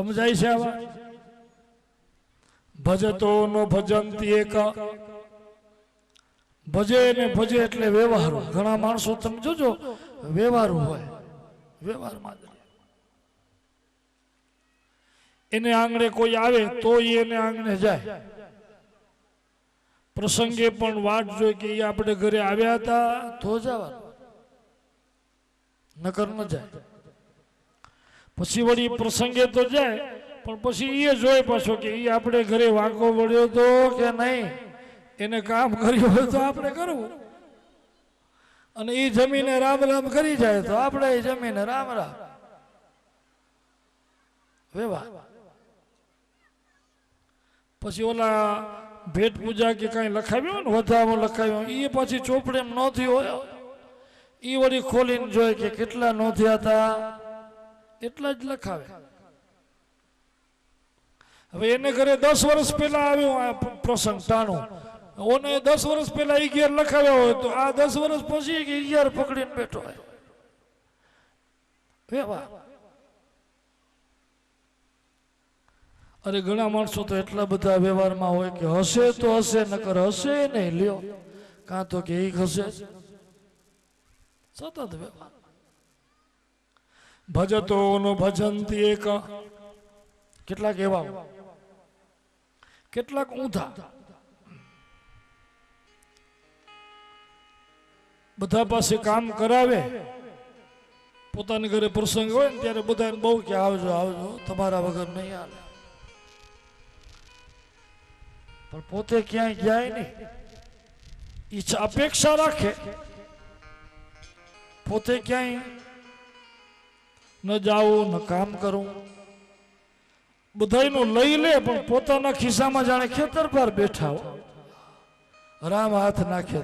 સમજાય છે આવા? ભજતો નો ભજંતી એક, ભજે ને ભજે એટલે વ્યવહારો. ઘણા માણસો તમે જોજો વ્યવહારો હોય, વ્યવહારમાં એને આંગણે કોઈ આવે તો એને આંગણે જાય. પ્રસંગે પણ વાટ જોઈ કે એ આપણે ઘરે આવ્યા હતા તો જવાનું, નકર ન જાય. પછી વળી પ્રસંગે તો જાય પણ પછી એ જોઈ પાછો કે એ આપણે ઘરે વાંકો વળ્યો તો કે નહીં, એને કામ કર્યું હોય તો આપણે કરવું, અને એ જમીને રામ રામ કરી જાય તો આપણે એ જમીને રામ રામ. વ્યવહાર. પછી ઓલા ભેટ પૂજા કે કઈ લખાવ્યું ને વધામાં લખાવ્યું, એ પછી ચોપડે ન થયું હોય, એ વળી ખોલીને જોઈ કે કેટલા નોંધ્યા હતા, એટલા જ લખાવે. હવે એને ઘરે 10 વર્ષ પહેલા આવ્યો આ પ્રસંગ ટાણું, ઓને 10 વર્ષ પહેલા 11 લખાવ્યા હોય તો આ 10 વર્ષ પછી 11 પકડીને બેઠો હોય. વ્યવહાર. અરે ઘણા માણસો તો એટલા બધા વ્યવહારમાં હોય કે હશે તો હશે, નકર હશે નહીં લ્યો, કાં તો કે એક હશે. સતત વ્યવહાર. ભજતો નો ભજંતી એક, કેટલાક એવા, કેટલાક ઊંધા. બધા પાસે કામ કરાવે, પોતાની ઘરે પ્રસંગ હોય ને ત્યારે બધાને બહુ કે આવજો આવજો, તમારા વગર નહીં હાલે. પણ પોતે ક્યાંય જાય નહીં, ઈચ્છા અપેક્ષા રાખે, પોતે ક્યાંય ન જાવું ન કામ કરવું, બધાયનું લઈ લે પણ પોતાના ખિસ્સામાં જાણે ખેતર પર બેઠા હો, રામ હાથ નાખે.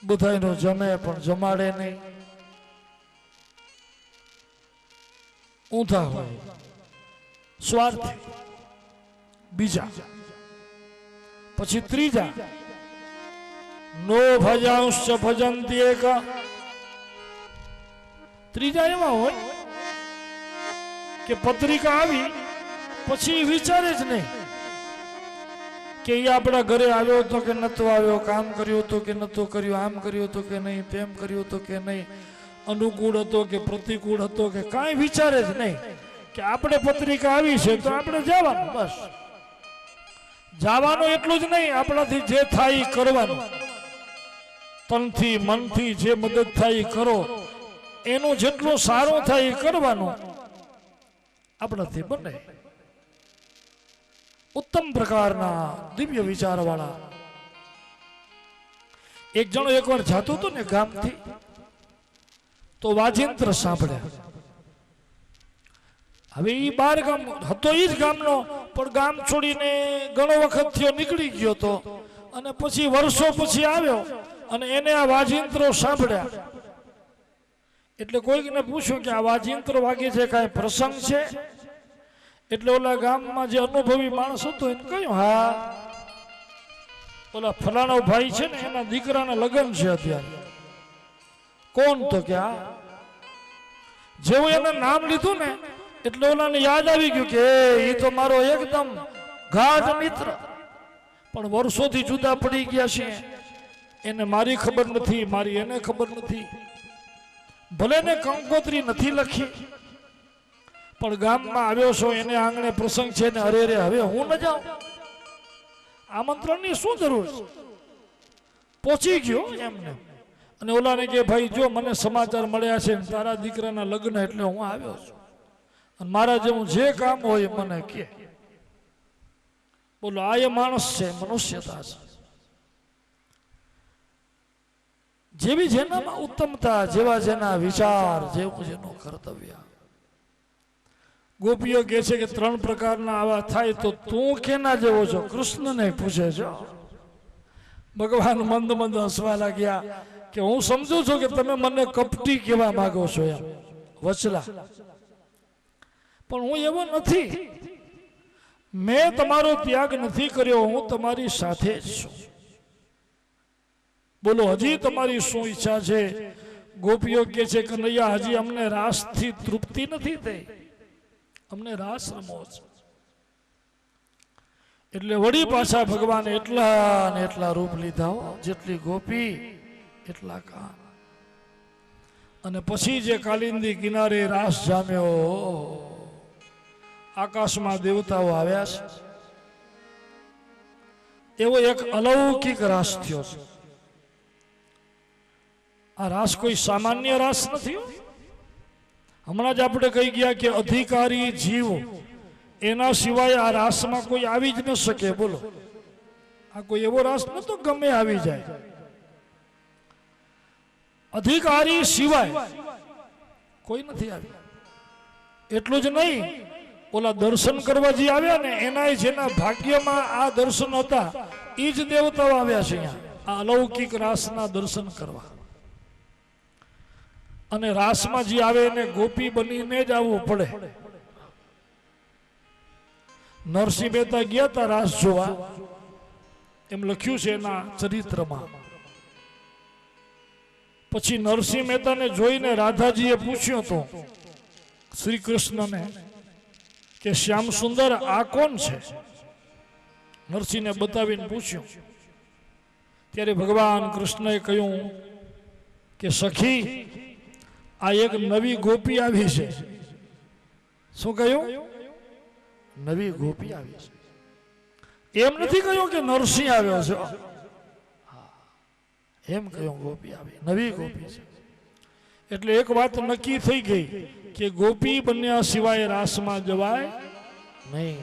બધાયનું જમે પણ જમાડે નહીં. ઊંધા હોય, સ્વાર્થી. બીજા. પછી ત્રીજા, નો ભજાંશ ભજંતી એક. ત્રીજા એવા હોય કે પત્રિકા આવી પછી વિચારે જ નહીં કે એ આપણા ઘરે આવ્યો હતો કે નતો આવ્યો, કામ કર્યું હતું કે નતો કર્યું, આમ કર્યું હતું કે નહીં, તેમ કર્યું હતું કે નહીં, અનુકૂળ હતો કે પ્રતિકૂળ હતો કે કાંઈ વિચારે જ નહીં કે આપણે પત્રિકા આવી છે તો આપણે જવાનું. બસ જવાનું એટલું જ નહીં, આપણાથી જે થાય એ કરવાનું. તનથી મનથી જે મદદ થાય એ કરો, એનું જેટલું સારું થાય એ કરવાનું. આપણાથી બને. ઉત્તમ પ્રકારના દિવ્ય વિચાર વાળા. એક જણો એકવાર જાતો હતો ને ગામથી, તો વાજિંત્ર સાંભળ્યા. હવે એ 12 ગામ હતો, એ જ ગામનો, પણ ગામ છોડીને ઘણો વખત થયો નીકળી ગયો તો, અને પછી વર્ષો પછી આવ્યો અને એને આ વાજિંત્રો સાંભળ્યા. એટલે કોઈકને પૂછ્યું કે આ વાજિંત્ર વાગે છે, કાંઈ પ્રસંગ છે? એટલે ઓલા ગામમાં જે અનુભવી માણસ હતો એને કહ્યું, હા ઓલા ફલાણો ભાઈ છે ને એના દીકરાના લગ્ન છે અત્યારે. કોણ? તો કે આ. જેવું એને નામ લીધું ને એટલે ઓલાને યાદ આવી ગયું કે એ તો મારો એકદમ ગાઢ મિત્ર, પણ વર્ષોથી જુદા પડી ગયા છે, એને મારી ખબર નથી, મારી એને ખબર નથી. ભલે ને કંકોત્રી નથી લખી, પણ ગામમાં આવ્યો છો, એને આંગણે પ્રસંગ છે ને, અરે રે હવે હું ન જાઉં? આમંત્રણની શું જરૂર છે? પહોંચી ગયો એમને. અને ઓલાને કે ભાઈ જો મને સમાચાર મળ્યા છે તારા દીકરાના લગ્ન, એટલે હું આવ્યો છું, અને મારા જેવું જે કામ હોય મને કે. બોલો આ એ માણસ છે, મનુષ્યતા છે. જેવી જેનામાં ઉત્તમતા, જેવા જેના વિચાર, જેવું જેનું કર્તવ્ય. ગોપીઓ કહે છે કે 3 પ્રકારના આવા થાય તો તું કેના જેવો છો? કૃષ્ણને પૂછે છો. ભગવાન મંદ મંદ હસવા લાગ્યા કે હું સમજુ છું કે તમે મને કપટી કહેવા માંગો છો, એમ વચલા, પણ હું એવો નથી. મેં તમારો ત્યાગ નથી કર્યો, હું તમારી સાથે જ છું. બોલો હજી તમારી શું ઈચ્છા છે? ગોપીઓ કહે છે કે કનૈયા હજી અમને રાસથી તૃપ્તિ નથી થઈ, અમને રાસ રમવો છે. એટલે વળી પાછા ભગવાને એટલા ને એટલા રૂપ લીધા, જેટલી ગોપી એટલા કાન. અને પછી જે કાલિંદી કિનારે રાસ જામ્યો, આકાશમાં દેવતાઓ આવ્યા છે, એવો એક અલૌકિક રાસ થયો છે. આ રાસ કોઈ સામાન્ય રાસ નથી. હમણાં જ આપણે કહી ગયા કે અધિકારી જીવ એના સિવાય આ રાસમાં કોઈ આવી જ ન શકે. બોલો, આ કોઈ એવો રાસ નતો ગમે આવી જાય. અધિકારી સિવાય કોઈ નથી આવ્યું. એટલું જ નહીં, ઓલા દર્શન કરવા જે આવ્યા ને એના જેના ભાગ્યમાં આ દર્શન હતા એ જ દેવતાઓ આવ્યા છે અહીંયા આ અલૌકિક રાસના દર્શન કરવા. અને રાસમાં જે આવે એને ગોપી બનીને જ આવવું પડે. નરસિંહ મહેતા ગયા હતા રાસ જોવા, એમ લખ્યું છે એના ચરિત્રમાં. પછી નરસિંહ મહેતાને જોઈને રાધાજીએ પૂછ્યું તો શ્રી કૃષ્ણને કે શ્યામ સુંદર આ કોણ છે? નરસિંહને બતાવીને પૂછ્યું. ત્યારે ભગવાન કૃષ્ણએ કહ્યું કે સખી, આ એક નવી ગોપી આવી છે. શું કહ્યું? નવી ગોપી આવી છે. એમ નથી કહ્યું કે નરસિંહ આવ્યો છે, એમ કહ્યું ગોપી આવી, નવી ગોપી છે. એટલે એક વાત નક્કી થઈ ગઈ કે ગોપી બન્યા સિવાય રાસમાં જવાય નહીં.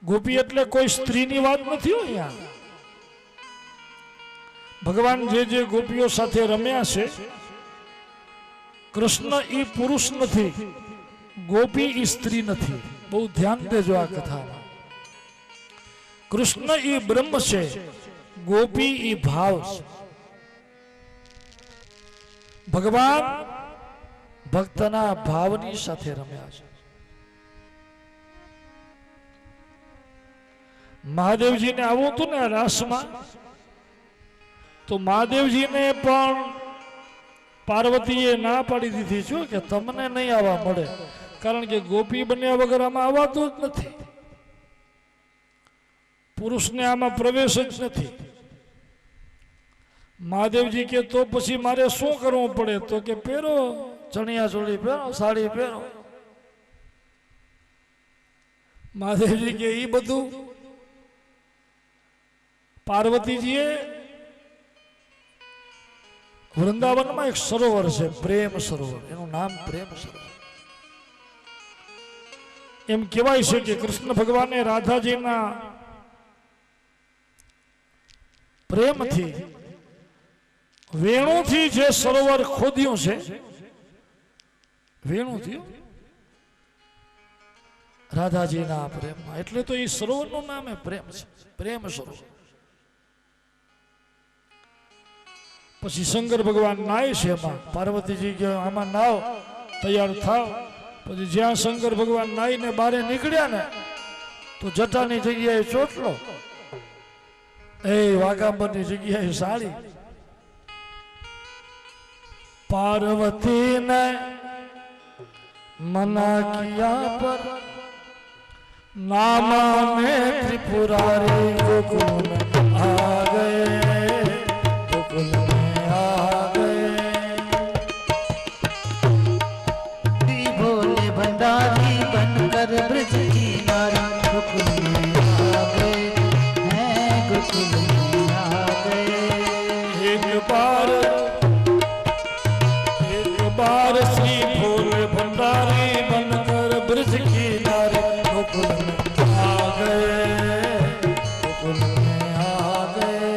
ગોપી એટલે કોઈ સ્ત્રીની વાત નથી અહીંયા. ભગવાન જે ગોપીઓ સાથે રમ્યા છે, કૃષ્ણ ઈ પુરુષ નથી, ગોપી ઈ સ્ત્રી નથી. બહુ ધ્યાન દેજો આ કથામાં. કૃષ્ણ ઈ બ્રહ્મ છે, ગોપી ઈ ભાવ છે. ભગવાન ભક્તના ભાવની સાથે રમ્યા છે. મહાદેવજીને આવું હતું ને રાસમાં, તો મહાદેવજીને પણ પાર્વતીએ ના પાડી દીધી છે કે તમને નહીં આવવા મળે, કારણ કે ગોપી બન્યા વગર આમાં આવવાતું જ નથી. પુરુષને આમાં પ્રવેશ જ નથી. મહાદેવજી કે તો પછી મારે શું કરવું પડે? તો કે પહેરો ચણિયા ચોળી પહેરો, સાડી પહેરો. મહાદેવજી કે એ બધું પાર્વતીજીએ વૃંદાવનમાં એક સરોવર છે, પ્રેમ સરોવર, એનું નામ પ્રેમ સરોવર. એમ કહેવાય છે કે કૃષ્ણ ભગવાને રાધાજીના પ્રેમથી વેણુથી જે સરોવર ખોદ્યું છે, વેણુથી રાધાજીના પ્રેમમાં, એટલે તો એ સરોવરનું નામ પ્રેમ છે, પ્રેમ સરોવર. પછી શંકર ભગવાન નાય છે એમાં. પાર્વતીજી કે આમાં નાવ, તૈયાર થાવ. પછી જ્યાં શંકર ભગવાન નાઈને બારે નીકળ્યા ને, તો જટાની જગ્યાએ ચોટલો, એ વાઘાંબરની જગ્યાએ સાડી. पार्वती ने मना किया पर नामा में त्रिपुरारी गोकुल में आ गए, गोकुल में आ गए। भोले भंडारी बनकर ब्रज की नारी गोकुल में आ गए हैं, गोकुल में आ गए। एक बार श्री भोले भंडारी बनकर ब्रज की नारी गोकुल में आ गए, गोकुल में आ गए।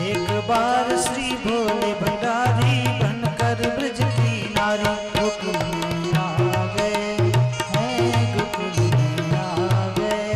एक बार श्री भोले भंडारी बनकर ब्रज की नारी गोकुल में आ गए हैं, गोकुल में आ गए।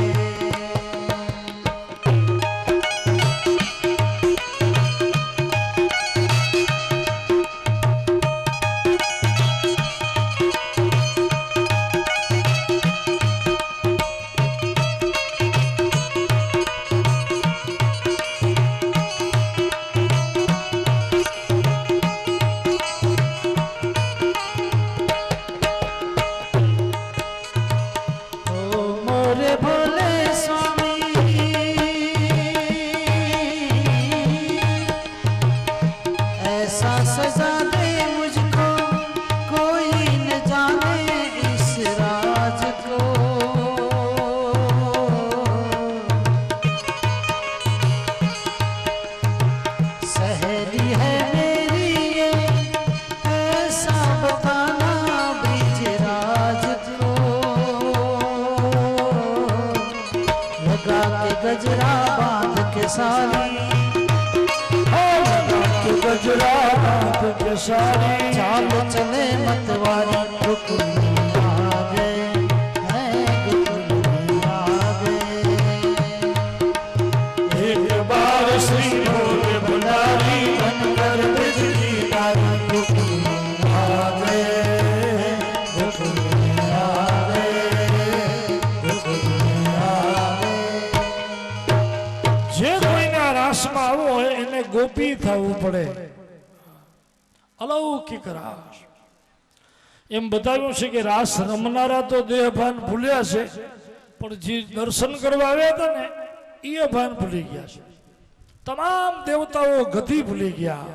ऐसा सजा दे मुझको कोई न जाने इस राज को। सहेली है मेरी ये ऐसा बताना ब्रिजराज को। लगा के गजरा बांध के साली, गजरा बांध के सारी, चाल चले मतवारी गोकुल में आ गए हैं, गोकुल में आ गए। एक बार श्री भोले भंडारी बनकर ब्रज की नारी गोकुल में आ गए, गोकुल में आ गए, गोकुल में आ गए। જે કોઈના રાસમાં આવવો હોય એને ગોપી થવું પડે, અલૌકિક રાસ. એમ બતાવ્યું છે કે રાસ રમનારા તો દેહભાન ભૂલ્યા છે, પણ જે દર્શન કરવા આવ્યા હતા ને એ ભાન ભૂલી ગયા છે. તમામ દેવતાઓ ગતિ ભૂલી ગયા.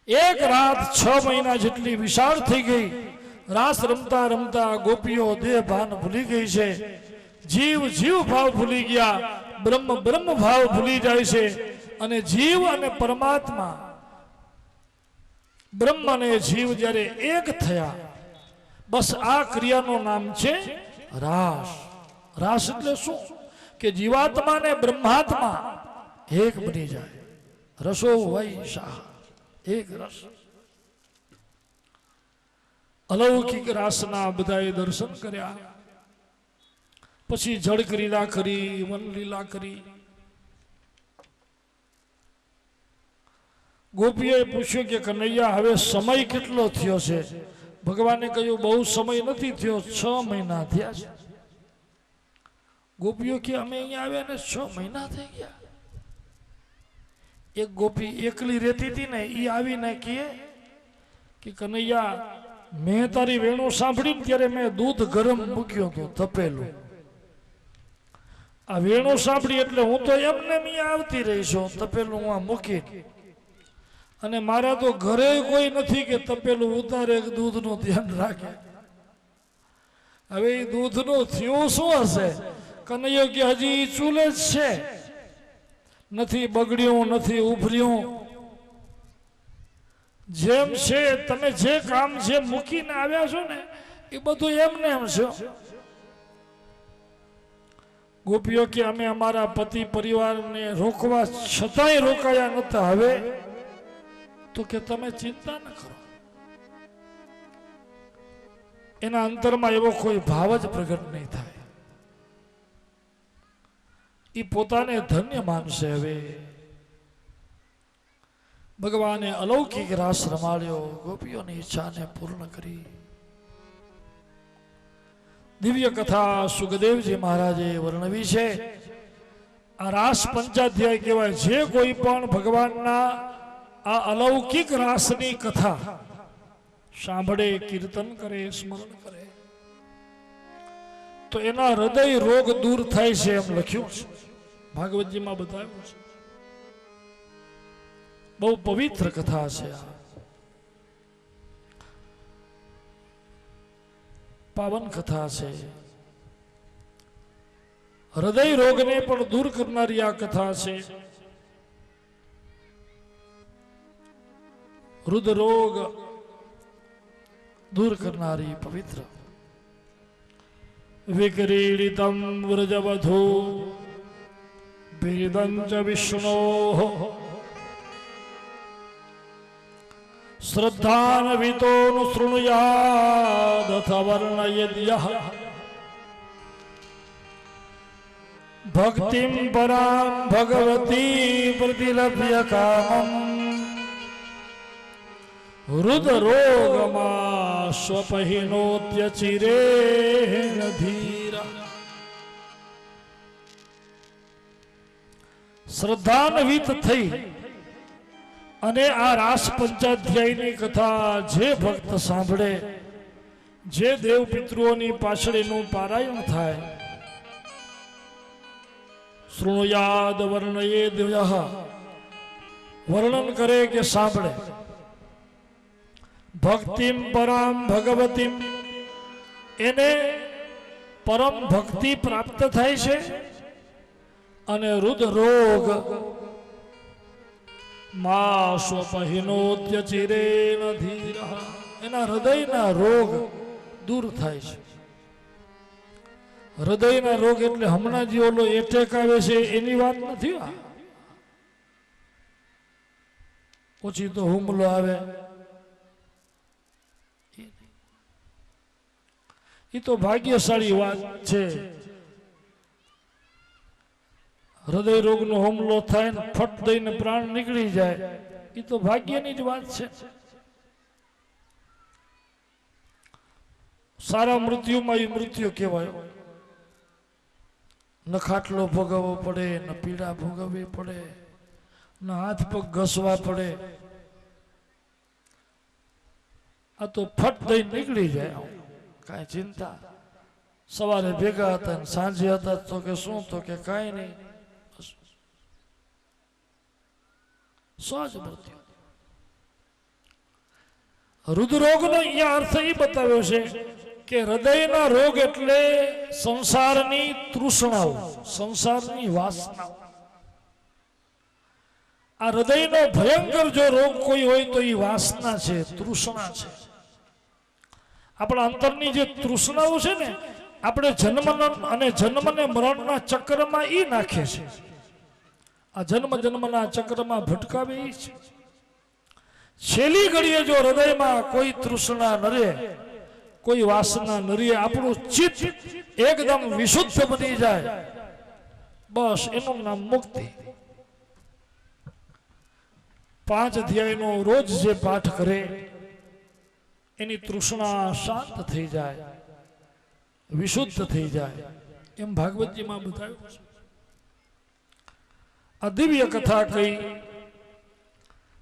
એક રાત 6 મહિના જેટલી વિશાળ થઈ ગઈ. રાસ રમતા રમતા ગોપીઓ દેહભાન ભૂલી ગઈ છે. જીવ જીવ ભાવ ભૂલી ગયા, બ્રહ્મ બ્રહ્મ ભાવ ભૂલી જાય છે. અને જીવ અને પરમાત્મા, બ્રહ્મ અને જીવ જ્યારે એક થયા, બસ આ ક્રિયાનું નામ છે રાસ. રાસ એટલે શું? કે જીવાત્મા ને બ્રહ્માત્મા એક બની જાય. રસો વૈ શાહ, એક રસ. અલૌકિક રાસના બધાએ દર્શન કર્યા. પછી જળ લીલા કરી, વન લીલા કરી. ગોપીએ પૂછ્યું કે કનૈયા હવે સમય કેટલો થયો છે? ભગવાને કહ્યું બહુ સમય નથી થયો, 6 મહિના થયા છે. ગોપીઓ કે અમે અહીંયા આવ્યા ને 6 મહિના થઈ ગયા. એક ગોપી એકલી રહેતી હતી ને, એ આવીને કહે કે કનૈયા મેં તારી વેણું સાંભળી ને ત્યારે મેં દૂધ ગરમ મૂક્યો હતો તપેલું. આ વેણું સાંભળી એટલે હું તો એમને અહીંયા આવતી રહી છું તપેલું હું મૂકી. અને મારા તો ઘરે કોઈ નથી કે તપેલું ઉતારે દૂધનું ધ્યાન રાખે. હવે એ દૂધનું થયું શું હશે? કનૈયો કે હજી ચૂલે જ છે, નથી બગડ્યું, નથી ઉભર્યું. જેમ છે તમે જે કામ જે મૂકીને આવ્યા છો ને એ બધું એમને એમ છે. ગોપીઓ કે અમે અમારા પતિ પરિવારને રોકવા છતાંય રોકાયા નતા. હવે તો કે તમે ચિંતા ન કરો. એના અંતરમાં એવો કોઈ ભાવ જ પ્રગટ નહીં થાય. એ પોતાને ધન્ય માનશે. હવે ભગવાને અલૌકિક રાસ રમાડ્યો, ગોપીઓની ઈચ્છાને પૂર્ણ કરી. દિવ્ય કથા સુખદેવજી મહારાજે વર્ણવી છે. આ રાસ પંચાધ્યાય કહેવાય. જે કોઈ પણ ભગવાનના આ અલૌકિક રાસની કથા સાંભળે, કીર્તન કરે, સ્મરણ કરે તો એના હૃદય રોગ દૂર થાય છે, એમ લખ્યું છે ભાગવતજીમાં બતાવ્યું છે. બહુ પવિત્ર કથા છે. આ પાવન કથા છે. હૃદય રોગને પણ દૂર કરનારી આ કથા છે. હૃદય રોગ દૂર કરનારી પવિત્ર. વિક્રીડિતમ વ્રજવધૂ ભેદં ચ વિષ્ણોઃ શ્રદ્ધાન્વિતોનું શૃણુયાદથ વર્ણયદ્યઃ ભક્તિં પરાં ભગવતી પ્રતિલભ્ય કામં હૃદરોગમાં સ્વપહિનોત્યચિરેણ ધીર. શ્રદ્ધાન્વિત થઈ અને આ રાસ પંચાધ્યાયની કથા જે ભક્ત સાંભળે, જે દેવ પિતૃઓની પાછળ એનું પારાયણ થાય, શૃણુયાદ વર્ણયેદ્યઃ વર્ણન કરે કે સાંભળે. ભક્તિમ પરામ ભગવતીમ, એને પરમ ભક્તિ પ્રાપ્ત થાય છે. અને રુદ્ર રોગ મા સ્વપહિનોત્ય ચિરેન ધીરઃ, એના હૃદયના રોગ દૂર થાય છે. હૃદયના રોગ એટલે હમણાં જે ઓલો એટેક આવે છે એની વાત નથી. પછી તો હુમલો આવે, એ તો ભાગ્યશાળી વાત છે. હૃદય રોગનો હુમલો થાય ને ફટ દઈને પ્રાણ નીકળી જાય, એ તો ભાગ્યની જ વાત છે. સારા મૃત્યુમાં એ મૃત્યુ કહેવાય. ન ખાટલો ભોગવવો પડે, ન પીડા ભોગવવી પડે, ન હાથ પગ ઘસવા પડે. આ તો ફટ દઈને નીકળી જાય, કાંઈ ચિંતા. સવારે ભેગા હતા ને સાંજે હતા તો કે શું, તો કે કાંઈ નહીં, સહજ મૃત્યુ. રુદ્રરોગનો અહીંયા અર્થ એ બતાવ્યો છે કે હૃદયના રોગ એટલે સંસારની તૃષ્ણાઓ, સંસારની વાસનાઓ. આ હૃદયનો ભયંકર જો રોગ કોઈ હોય તો એ વાસના છે, તૃષ્ણા છે. આપણા અંતરની જે તૃષ્ણાઓ છે ને, આપણે જન્મ અને મરણના ચક્રમાં એ નાખે છે. આ જન્મના ચક્રમાં ભટકાવે એ છે. છેલ્લી ઘડીએ જો હૃદયમાં કોઈ તૃષ્ણા ન રહે, કોઈ વાસના ન રહે, આપણું ચિત્ત એકદમ વિશુદ્ધ બની જાય, બસ એનું નામ મુક્તિ. 5 અધ્યાયનો રોજ જે પાઠ કરે એની તૃષ્ણા શાંત થઈ જાય, વિશુદ્ધ થઈ જાય, એમ ભાગવતજીમાં બતાવ્યું છે. આ દિવ્ય કથા કહી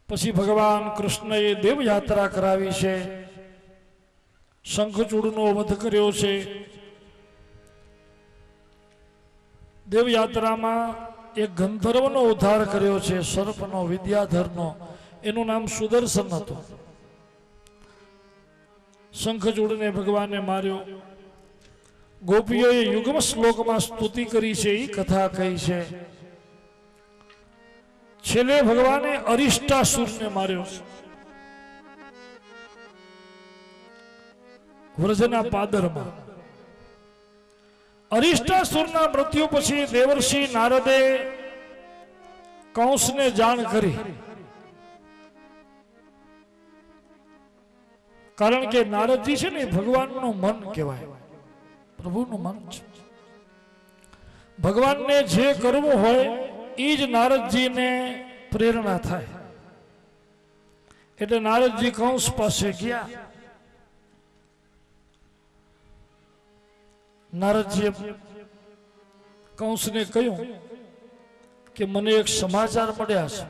પછી ભગવાન કૃષ્ણએ દેવયાત્રા કરાવી છે, શંખચૂડનો વધ કર્યો છે. દેવયાત્રામાં એક ગંધર્વનો ઉદ્ધાર કર્યો છે, સર્પનો, વિદ્યાધરનો. એનું નામ સુદર્શન હતું. શંખચૂડને ભગવાને માર્યો. ગોપીઓએ યુગ્મ શ્લોકમાં સ્તુતિ કરી છે, એ કથા કહી છે. છેલ્લે ભગવાને અરિષ્ટાસુરને માર્યો છે, વ્રજના પાદરમાં. અરિષ્ટાસુરના મૃત્યુ પછી દેવર્ષિ નારદે કંસને જાણ કરી. કારણ કે નારદજી છે ને ભગવાનનું મન કહેવાય, પ્રભુનું મન છે. ભગવાનને જે કરવું હોય એ જ નારદજીને પ્રેરણા થાય. એટલે નારદજી કંસ પાસે ગયા. નારદજીએ કંસને કહ્યું કે મને એક સમાચાર મળ્યા છે,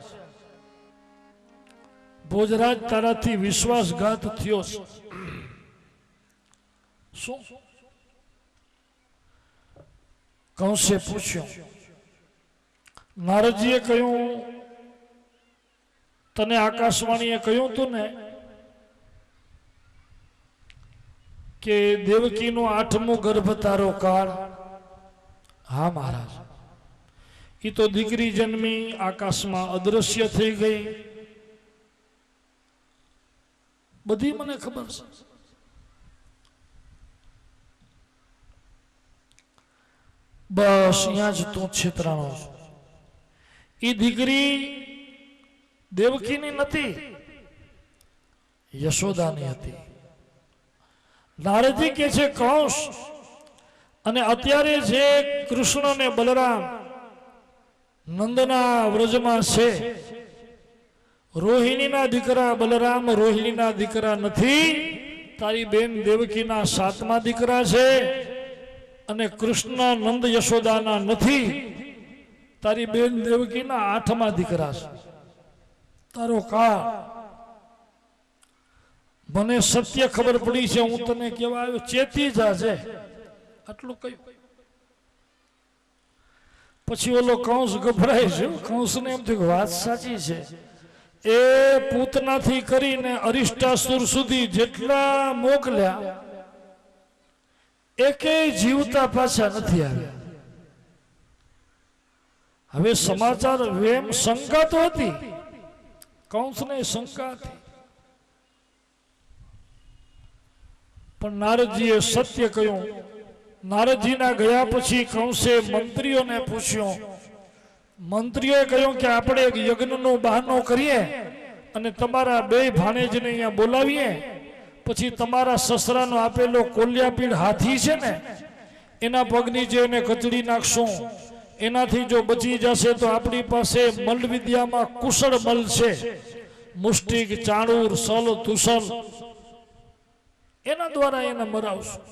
ભોજરાજ તારાથી વિશ્વાસઘાત થયો છે. શું? કંસે પૂછ્યું. નારદજીએ કહ્યું, તને આકાશવાણીએ કહ્યું તું ને કે દેવકીનો 8મો ગર્ભ તારો કાળ. હા મહારાજ. એ તો દીકરી જન્મી, આકાશમાં અદ્રશ્ય થઈ ગઈ, બધી મને ખબર છે. બસ અહીંયા જ તું છેતરાણો છો. એ દીકરી દેવકીની નથી, યશોદાની હતી. નારદજી કે છે કંસ, અને અત્યારે જે કૃષ્ણ ને બલરામ નંદના વ્રજમાં છે, રોહિણીના દીકરા બલરામ રોહિણીના દીકરા નથી, તારી બેન દેવકીના 7મા દીકરા છે. અને કૃષ્ણ નંદ યશોદાના નથી, તારી બેન દેવકીના 8મા દીકરા છે. તારો કાળ. મને સત્ય ખબર પડી છે, હું તને કહેવા આવ્યો, ચેતી જાજે, આટલું કહ્યું. પછી ઓલો કંસ ગભરાય છે. કંસને એમ થયું વાત સાચી છે, એ પૂતનાથી કરીને અરિષ્ટાસુર સુધી જેટલા મોકલ્યા એકેય જીવતા પાછા નથી આવ્યા. હવે સમાચાર વેમ શંકા તો હતી, કંસને શંકા હતી, પણ નારદજીએ સત્ય કહ્યું. નારદજીના ગયા પછી કંસે મંત્રીઓને પૂછ્યું. મંત્રીઓએ કહ્યું કે આપણે એક યજ્ઞનો બહાનો કરીએ અને તમારા બે ભાણેજને અહીંયા બોલાવીએ, પછી તમારા સસરાનો આપેલો કોલ્યાપીડ હાથી છે ને એના પગની જે એને કચડી નાખશું, એનાથી જો બચી જશે તો આપણી પાસે મલ્લ વિદ્યામાં કુશળ મલ છે, મુષ્ટિક, ચાણૂર, સલ, તુસલ, એના દ્વારા એને મરાવશું,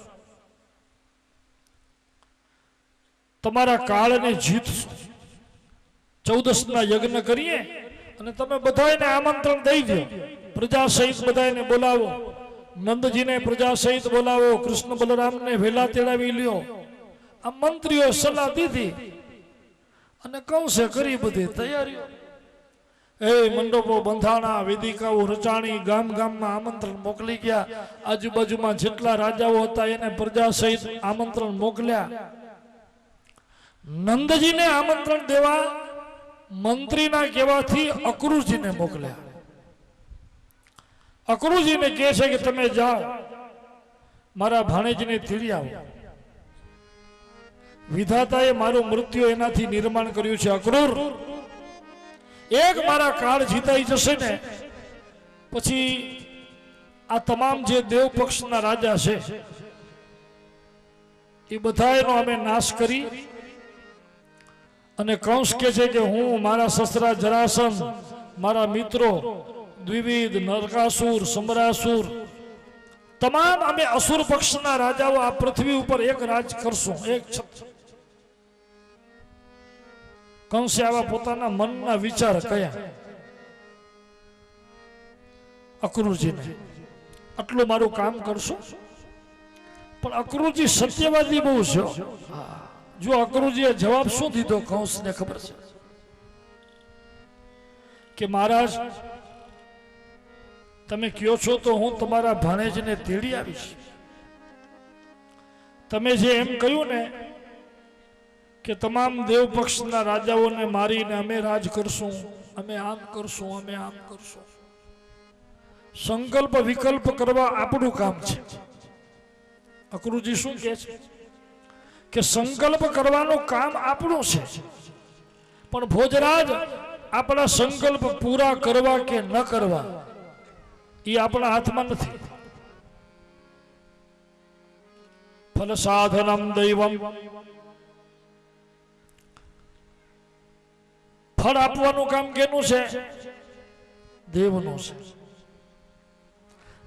તમારા કાળને જીતશું. 14ના યજ્ઞ કરીએ અને તમે બધાને આમંત્રણ દઈ દો, પ્રજા સહિત બધાને બોલાવો, નંદજીને પ્રજા સહિત બોલાવો, કૃષ્ણ બલરામને વેલા તેડાવી લ્યો. આ મંત્રીઓ સલાહ દીધી અને કંસે કરી બધી તૈયારીઓ. એ મંડપો બંધાણા, વેદિકાઓ રચાણી, ગામ ગામમાં આમંત્રણ મોકલી ગયા. આજુબાજુમાં જેટલા રાજાઓ હતા એને પ્રજા સહિત આમંત્રણ મોકલ્યા. નંદજીને આમંત્રણ દેવા મંત્રીના કહેવાથી અક્રૂરજીને મોકલ્યા. અક્રૂરજીને કહે છે કે તમે જાઓ મારા ભાણેજને તેડી આવો. વિધાતાએ મારું મૃત્યુ એનાથી નિર્માણ કર્યું છે. અક્રૂર, એક મારા કાળ જીતાઈ જશે ને પછી આ તમામ જે દેવ પક્ષના રાજા છે એ બધાનો અમે નાશ કરી. અને કંસ કહે છે કે હું મારા સસરા જરાસંધ, મારા મિત્રો દ્વિવિધ, નરકાસુર, સમરાસુર, તમામ અમે અસુર પક્ષના રાજાઓ આ પૃથ્વી ઉપર એક રાજ કરશું, એક છત્ર. કંસે આવા પોતાના મનના વિચાર કયા અક્રૂરજીને, આટલું મારું કામ કરશો. પણ અક્રૂરજી સત્યવાદી બહુ છે. જો અક્રૂરજીએ જવાબ શું દીધો કંસને ખબર છે કે મહારાજ તમે કહો છો તો હું તમારા ભાણેજને તેડી આવીશ. તમે જે એમ કહ્યું ને કે તમામ દેવ પક્ષના રાજાઓને મારીને અમે રાજ કરશું, અમે આમ કરશું, અમે આમ કરશું, સંકલ્પ વિકલ્પ કરવા આપણું કામ છે. અક્રૂરજી શું કહે છે કે સંકલ્પ કરવાનું કામ આપણું છે, પણ ભોજરાજ આપણા સંકલ્પ પૂરા કરવા કે ન કરવા એ આપણા હાથમાં નથી. ફલ સાધનમ દૈવમ, ફળ આપવાનું કામ કેનું છે? દેવનું છે.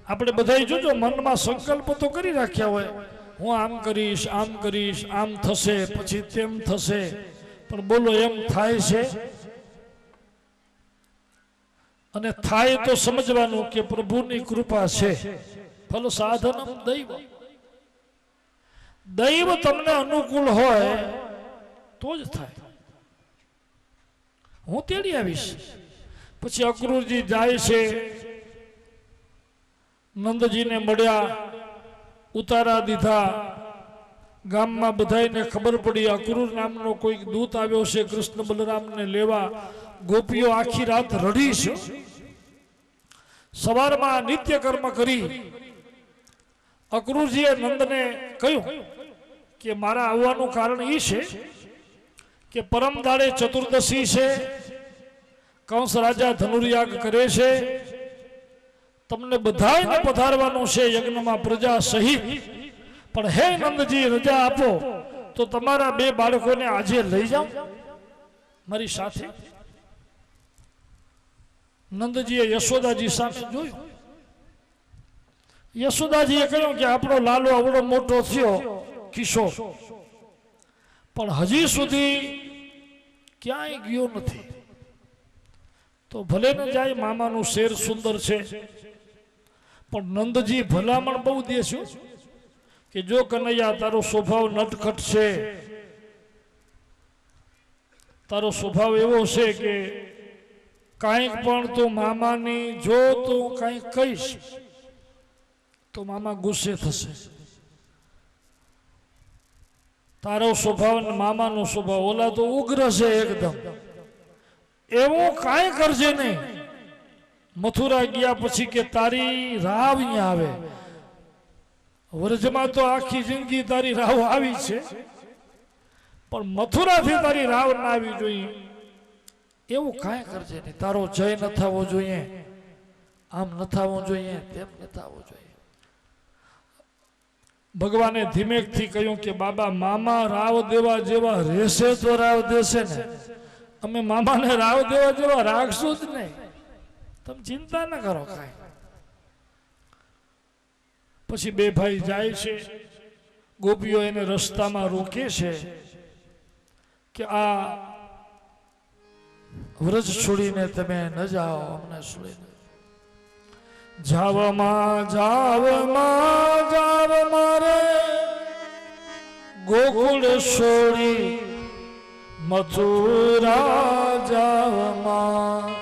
આપણે બધા જોજો મનમાં સંકલ્પ તો કરી રાખ્યા હોય, હું આમ કરીશ, આમ કરીશ, આમ થશે, પછી તેમ થશે, પણ બોલો એમ થાય છે? અને થાય તો સમજવાનું કે પ્રભુની કૃપા છે. ફલ સાધનમ દૈવ, દૈવ તમને અનુકૂળ હોય તો જ થાય. હું તેડી આવીશ. પછી અક્રૂરજી જાય છે, નંદજીને મળ્યા, ઉતારા દીધા. ગામમાં બધાને ખબર પડી અક્રૂર નામનો કોઈક દૂત આવ્યો છે કૃષ્ણ બલરામને લેવા. ગોપીઓ આખી રાત રડી છે. સવારમાં નિત્ય કર્મ કરી અક્રૂરજીએ નંદને કહ્યું કે મારા આવવાનું કારણ એ છે કે પરમ દાડે ચતુર્દશી છે, કંસ રાજા ધનુર્યાગ કરે છે, તમને બધાને પધારવાનું છે યજ્ઞમાં પ્રજા સહિત. પણ હે નંદજી રજા આપો તો તમારા બે બાળકોને આજે લઈ જાઓ મારી સાથે. નંદજીએ યશોદાજી સામે જોયું. યશોદાજીએ કહ્યું કે આપણો લાલો આવડો મોટો થયો કિશોર, પણ હજી સુધી ક્યાંય ગયો નથી. તો ભલે ન જાય, મામાનું શેર સુંદર છે, પણ નંદજી ભલામણ બહુ દે છે કે જો કનૈયા તારો સ્વભાવ નટખટ છે, તારો સ્વભાવ એવો છે કે કાંઈક પણ તું મામાની જો તું કાંઈક કહીશ તો મામા ગુસ્સે થશે. તારો સ્વભાવ અને મામાનો સ્વભાવ ઓલા તો ઉગ્ર છે એકદમ. એવું કાંઈ કરજે નહીં. મથુરા ગયા પછી કે તારી રાવ અહીંયા આવે. વ્રજમાં તો આખી જિંદગી તારી રાવ આવી છે, પણ મથુરાથી તારી રાવ ના આવી જોઈએ. એવું કાંઈ કરજે નહીં. તારો જય ન થવો જોઈએ, આમ ન થવું જોઈએ, તેમ ન થવું જોઈએ. ભગવાને ધીમેકથી કહ્યું કે બાબા મામા રાવ દેવા જેવા રહેશે તો રાવ દેશે ને, અમે મામાને રાવ દેવા જેવા રાખશું જ નહીં. તમે ચિંતા ન કરો કાંઈ. પછી બે ભાઈ જાય છે. ગોપીઓ એને રસ્તામાં રોકે છે કે આ વ્રજ છોડીને તમે ન જાઓ, અમને છોડીને. જાવમાં રે ગોકુળ છોડી મથુરા જાવમાં.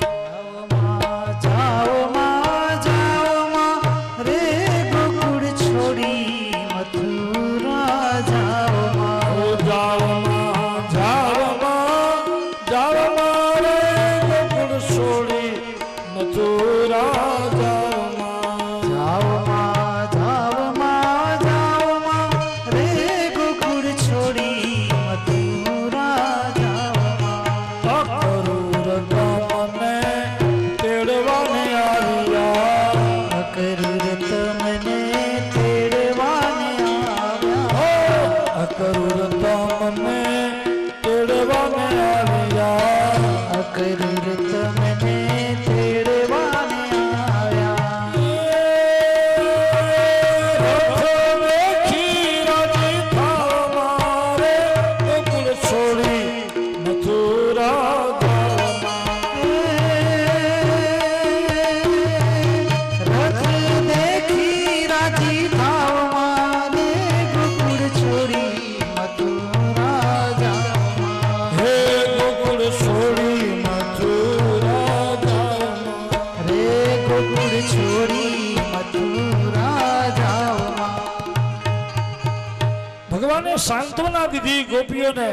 ભગવાને સાંત્વના દીધી ગોપીઓને.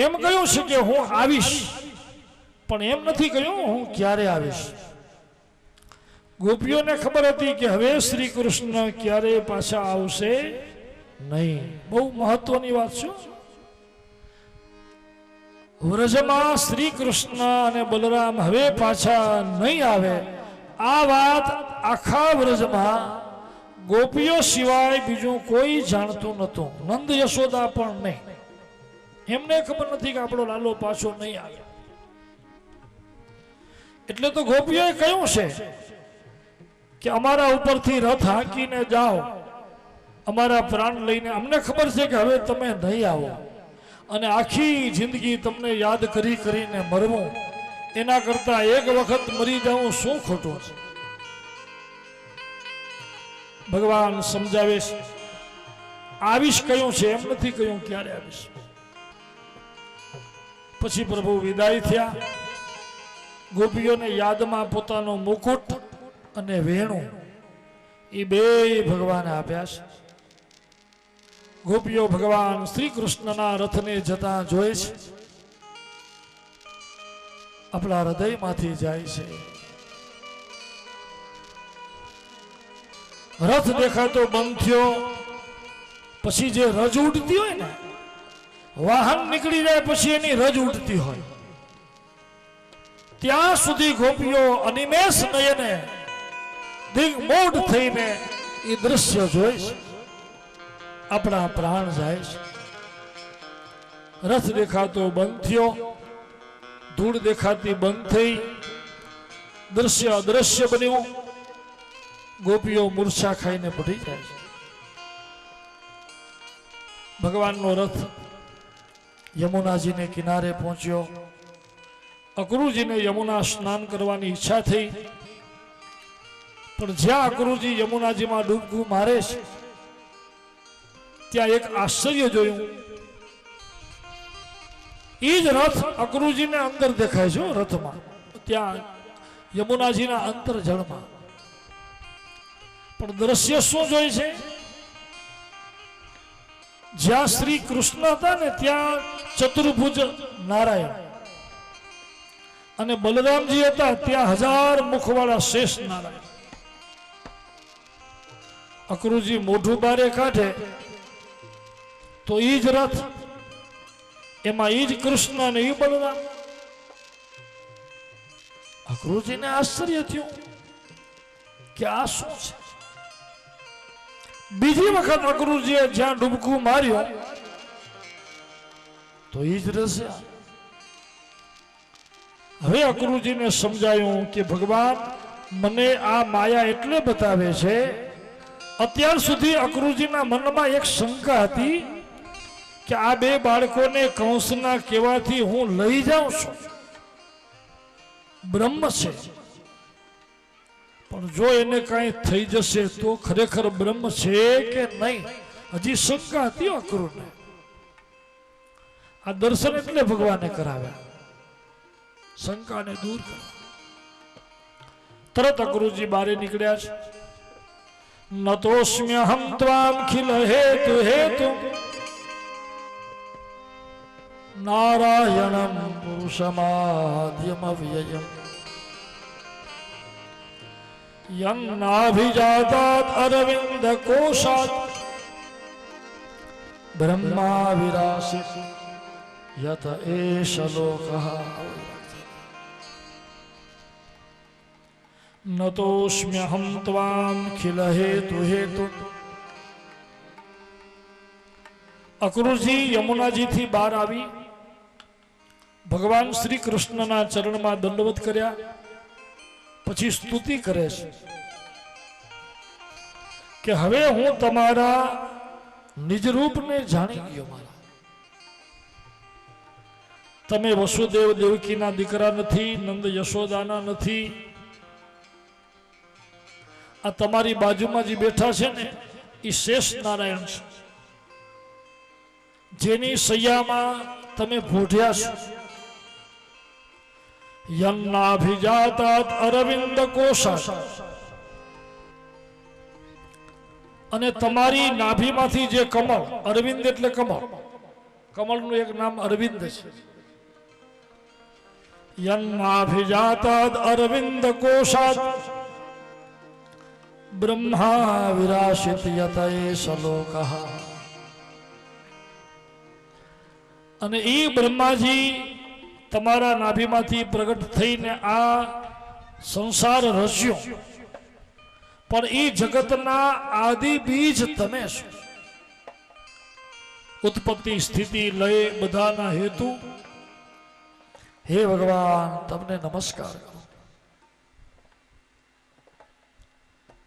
એમ કહ્યું છે કે હું આવીશ, પણ એમ નથી કહ્યું હું ક્યારે આવીશ. ગોપીઓને ખબર હતી કે હવે શ્રી કૃષ્ણ ક્યારે પાછા આવશે નહીં. બહુ મહત્વની વાત છે. વ્રજમાં શ્રી કૃષ્ણ અને બલરામ હવે પાછા નહીં આવે, આ વાત આખા વ્રજમાં ગોપીઓ સિવાય બીજું કોઈ જાણતું નહોતું. નંદ યશોદા પણ નહીં. એમને ખબર નથી કે આપણો લાલો પાછો નહીં આવે. એટલે તો ગોપીઓએ કહ્યું છે કે અમારા ઉપરથી રથ હાંકીને જાઓ, અમારા પ્રાણ લઈને. અમને ખબર છે કે હવે તમે નહીં આવો, અને આખી જિંદગી તમને યાદ કરી કરીને મરવું, એના કરતા એક વખત મરી જાઉં શું ખોટું છે. ભગવાન સમજાવે છે. આવીશ કહ્યું છે, એમ નથી કહ્યું ક્યારે આવીશ. પછી પ્રભુ વિદાય થયા. ગોપીઓને યાદમાં પોતાનો મુકુટ અને વેણું એ બે ભગવાને આપ્યા છે. ગોપીઓ ભગવાન શ્રી કૃષ્ણના રથને જતા જોઈ છે. આપણા હૃદયમાંથી જાય છે. રથ દેખાતો બંધ થયો પછી જે રજ ઉડતી હોય ને, વાહન નીકળી જાય પછી એની રજ ઉડતી હોય, ત્યાં સુધી ગોપીઓ અનિમેષ નયને દિગ્મૂઢ થઈને એ દ્રશ્ય જોઈ છે. આપણા પ્રાણ જાય છે. રથ દેખાતો બંધ થયો, ધૂળ દેખાતી બંધ થઈ, દ્રશ્ય અદ્રશ્ય બન્યું. ગોપીઓ મૂર્છા ખાઈને પડી જાય છે. ભગવાનનો રથ યમુનાજીને કિનારે પહોંચ્યો. અક્રૂરજીને યમુના સ્નાન કરવાની ઈચ્છા થઈ, પણ જ્યાં અક્રૂરજી યમુનાજીમાં ડૂબકું મારે છે ત્યાં એક આશ્ચર્ય જોયું. એ જ રથ અક્રૂરજીને અંદર દેખાય છે રથમાં. ત્યાં યમુનાજીના અંતર જળમાં. પણ દ્રશ્ય શું જોઈ છે? જ્યાં શ્રી કૃષ્ણ હતા ને ત્યાં ચતુર્ભુજ નારાયણ, અને બલરામજી હતા ત્યાં 1000 મુખવાળા શેષ નારાયણ. અક્રૂરજી મોઢું બારે કાઢે તો ઈ જ રથ, એમાં ઈ જ કૃષ્ણ અને ઈ બલરામ. અક્રૂરજીને આશ્ચર્ય થયું કે આ શું છે. બીજી વખત અક્રૂરજીએ જ્યાં ડૂબકું માર્યું તો ઈ જ રસ્ય. હવે અક્રૂરજીને સમજાયું કે ભગવાન મને આ માયા એટલે બતાવે છે. અત્યાર સુધી અક્રૂરજીના મનમાં એક શંકા હતી કે આ બે બાળકોને કંસના કહેવાથી હું લઈ જાઉં છું, બ્રહ્મ છે, પણ જો એને કાંઈ થઈ જશે તો ખરેખર બ્રહ્મ છે કે નહીં, હજી શંકા હતી અક્રૂરને. આ દર્શન એટલે ભગવાને કરાવ્યા, શંકાને દૂર કરવા. તરત અક્રૂરજી બારે નીકળ્યા છે. નતોસ્મ્યહમ ત્વામ ખિલ હેતુ હેતુ નારાયણમ પુરુષમાદ્યમ વ્યયમ યન્નાભિજાતાત અરવિંદ કોશાત બ્રહ્મા વિરાસિત યત એષ લોકઃ નતોસ્મ્યહમ ત્વામ ખિલ હેતુ હેતુ. અક્રૂરજી યમુનાજીથી બહાર આવી ભગવાન શ્રી કૃષ્ણના ચરણમાં દંડવત કર્યા, પછી સ્તુતિ કરે છે કે હવે હું તમારા નિજ રૂપને જાણી ગયો. મારા તમે વસુદેવ દેવકીના દીકરા નથી, નંદ યશોદાના નથી. આ તમારી બાજુમાં જે બેઠા છે ને એ શેષ નારાયણ છે, જેની સૈયામાં તમે ભોઢ્યા છો. યન્નાભિજાતાત અરવિંદ કોશાત, અને તમારી નાભીમાંથી જે કમળ, અરવિંદ એટલે કમળ, કમળનું એક નામ અરવિંદ છે. યન્નાભિજાતાત અરવિંદ કોશાત બ્રહ્મા વિરાશિત યત એષ લોકઃ. અને એ બ્રહ્માજી તમારા નાભીમાંથી પ્રગટ થઈને આ સંસાર રચ્યો, પણ એ જગતના આદિ બીજ તમે છો. ઉત્પત્તિ સ્થિતિ લય બધાના હેતુ. હે ભગવાન તમને નમસ્કાર કરું.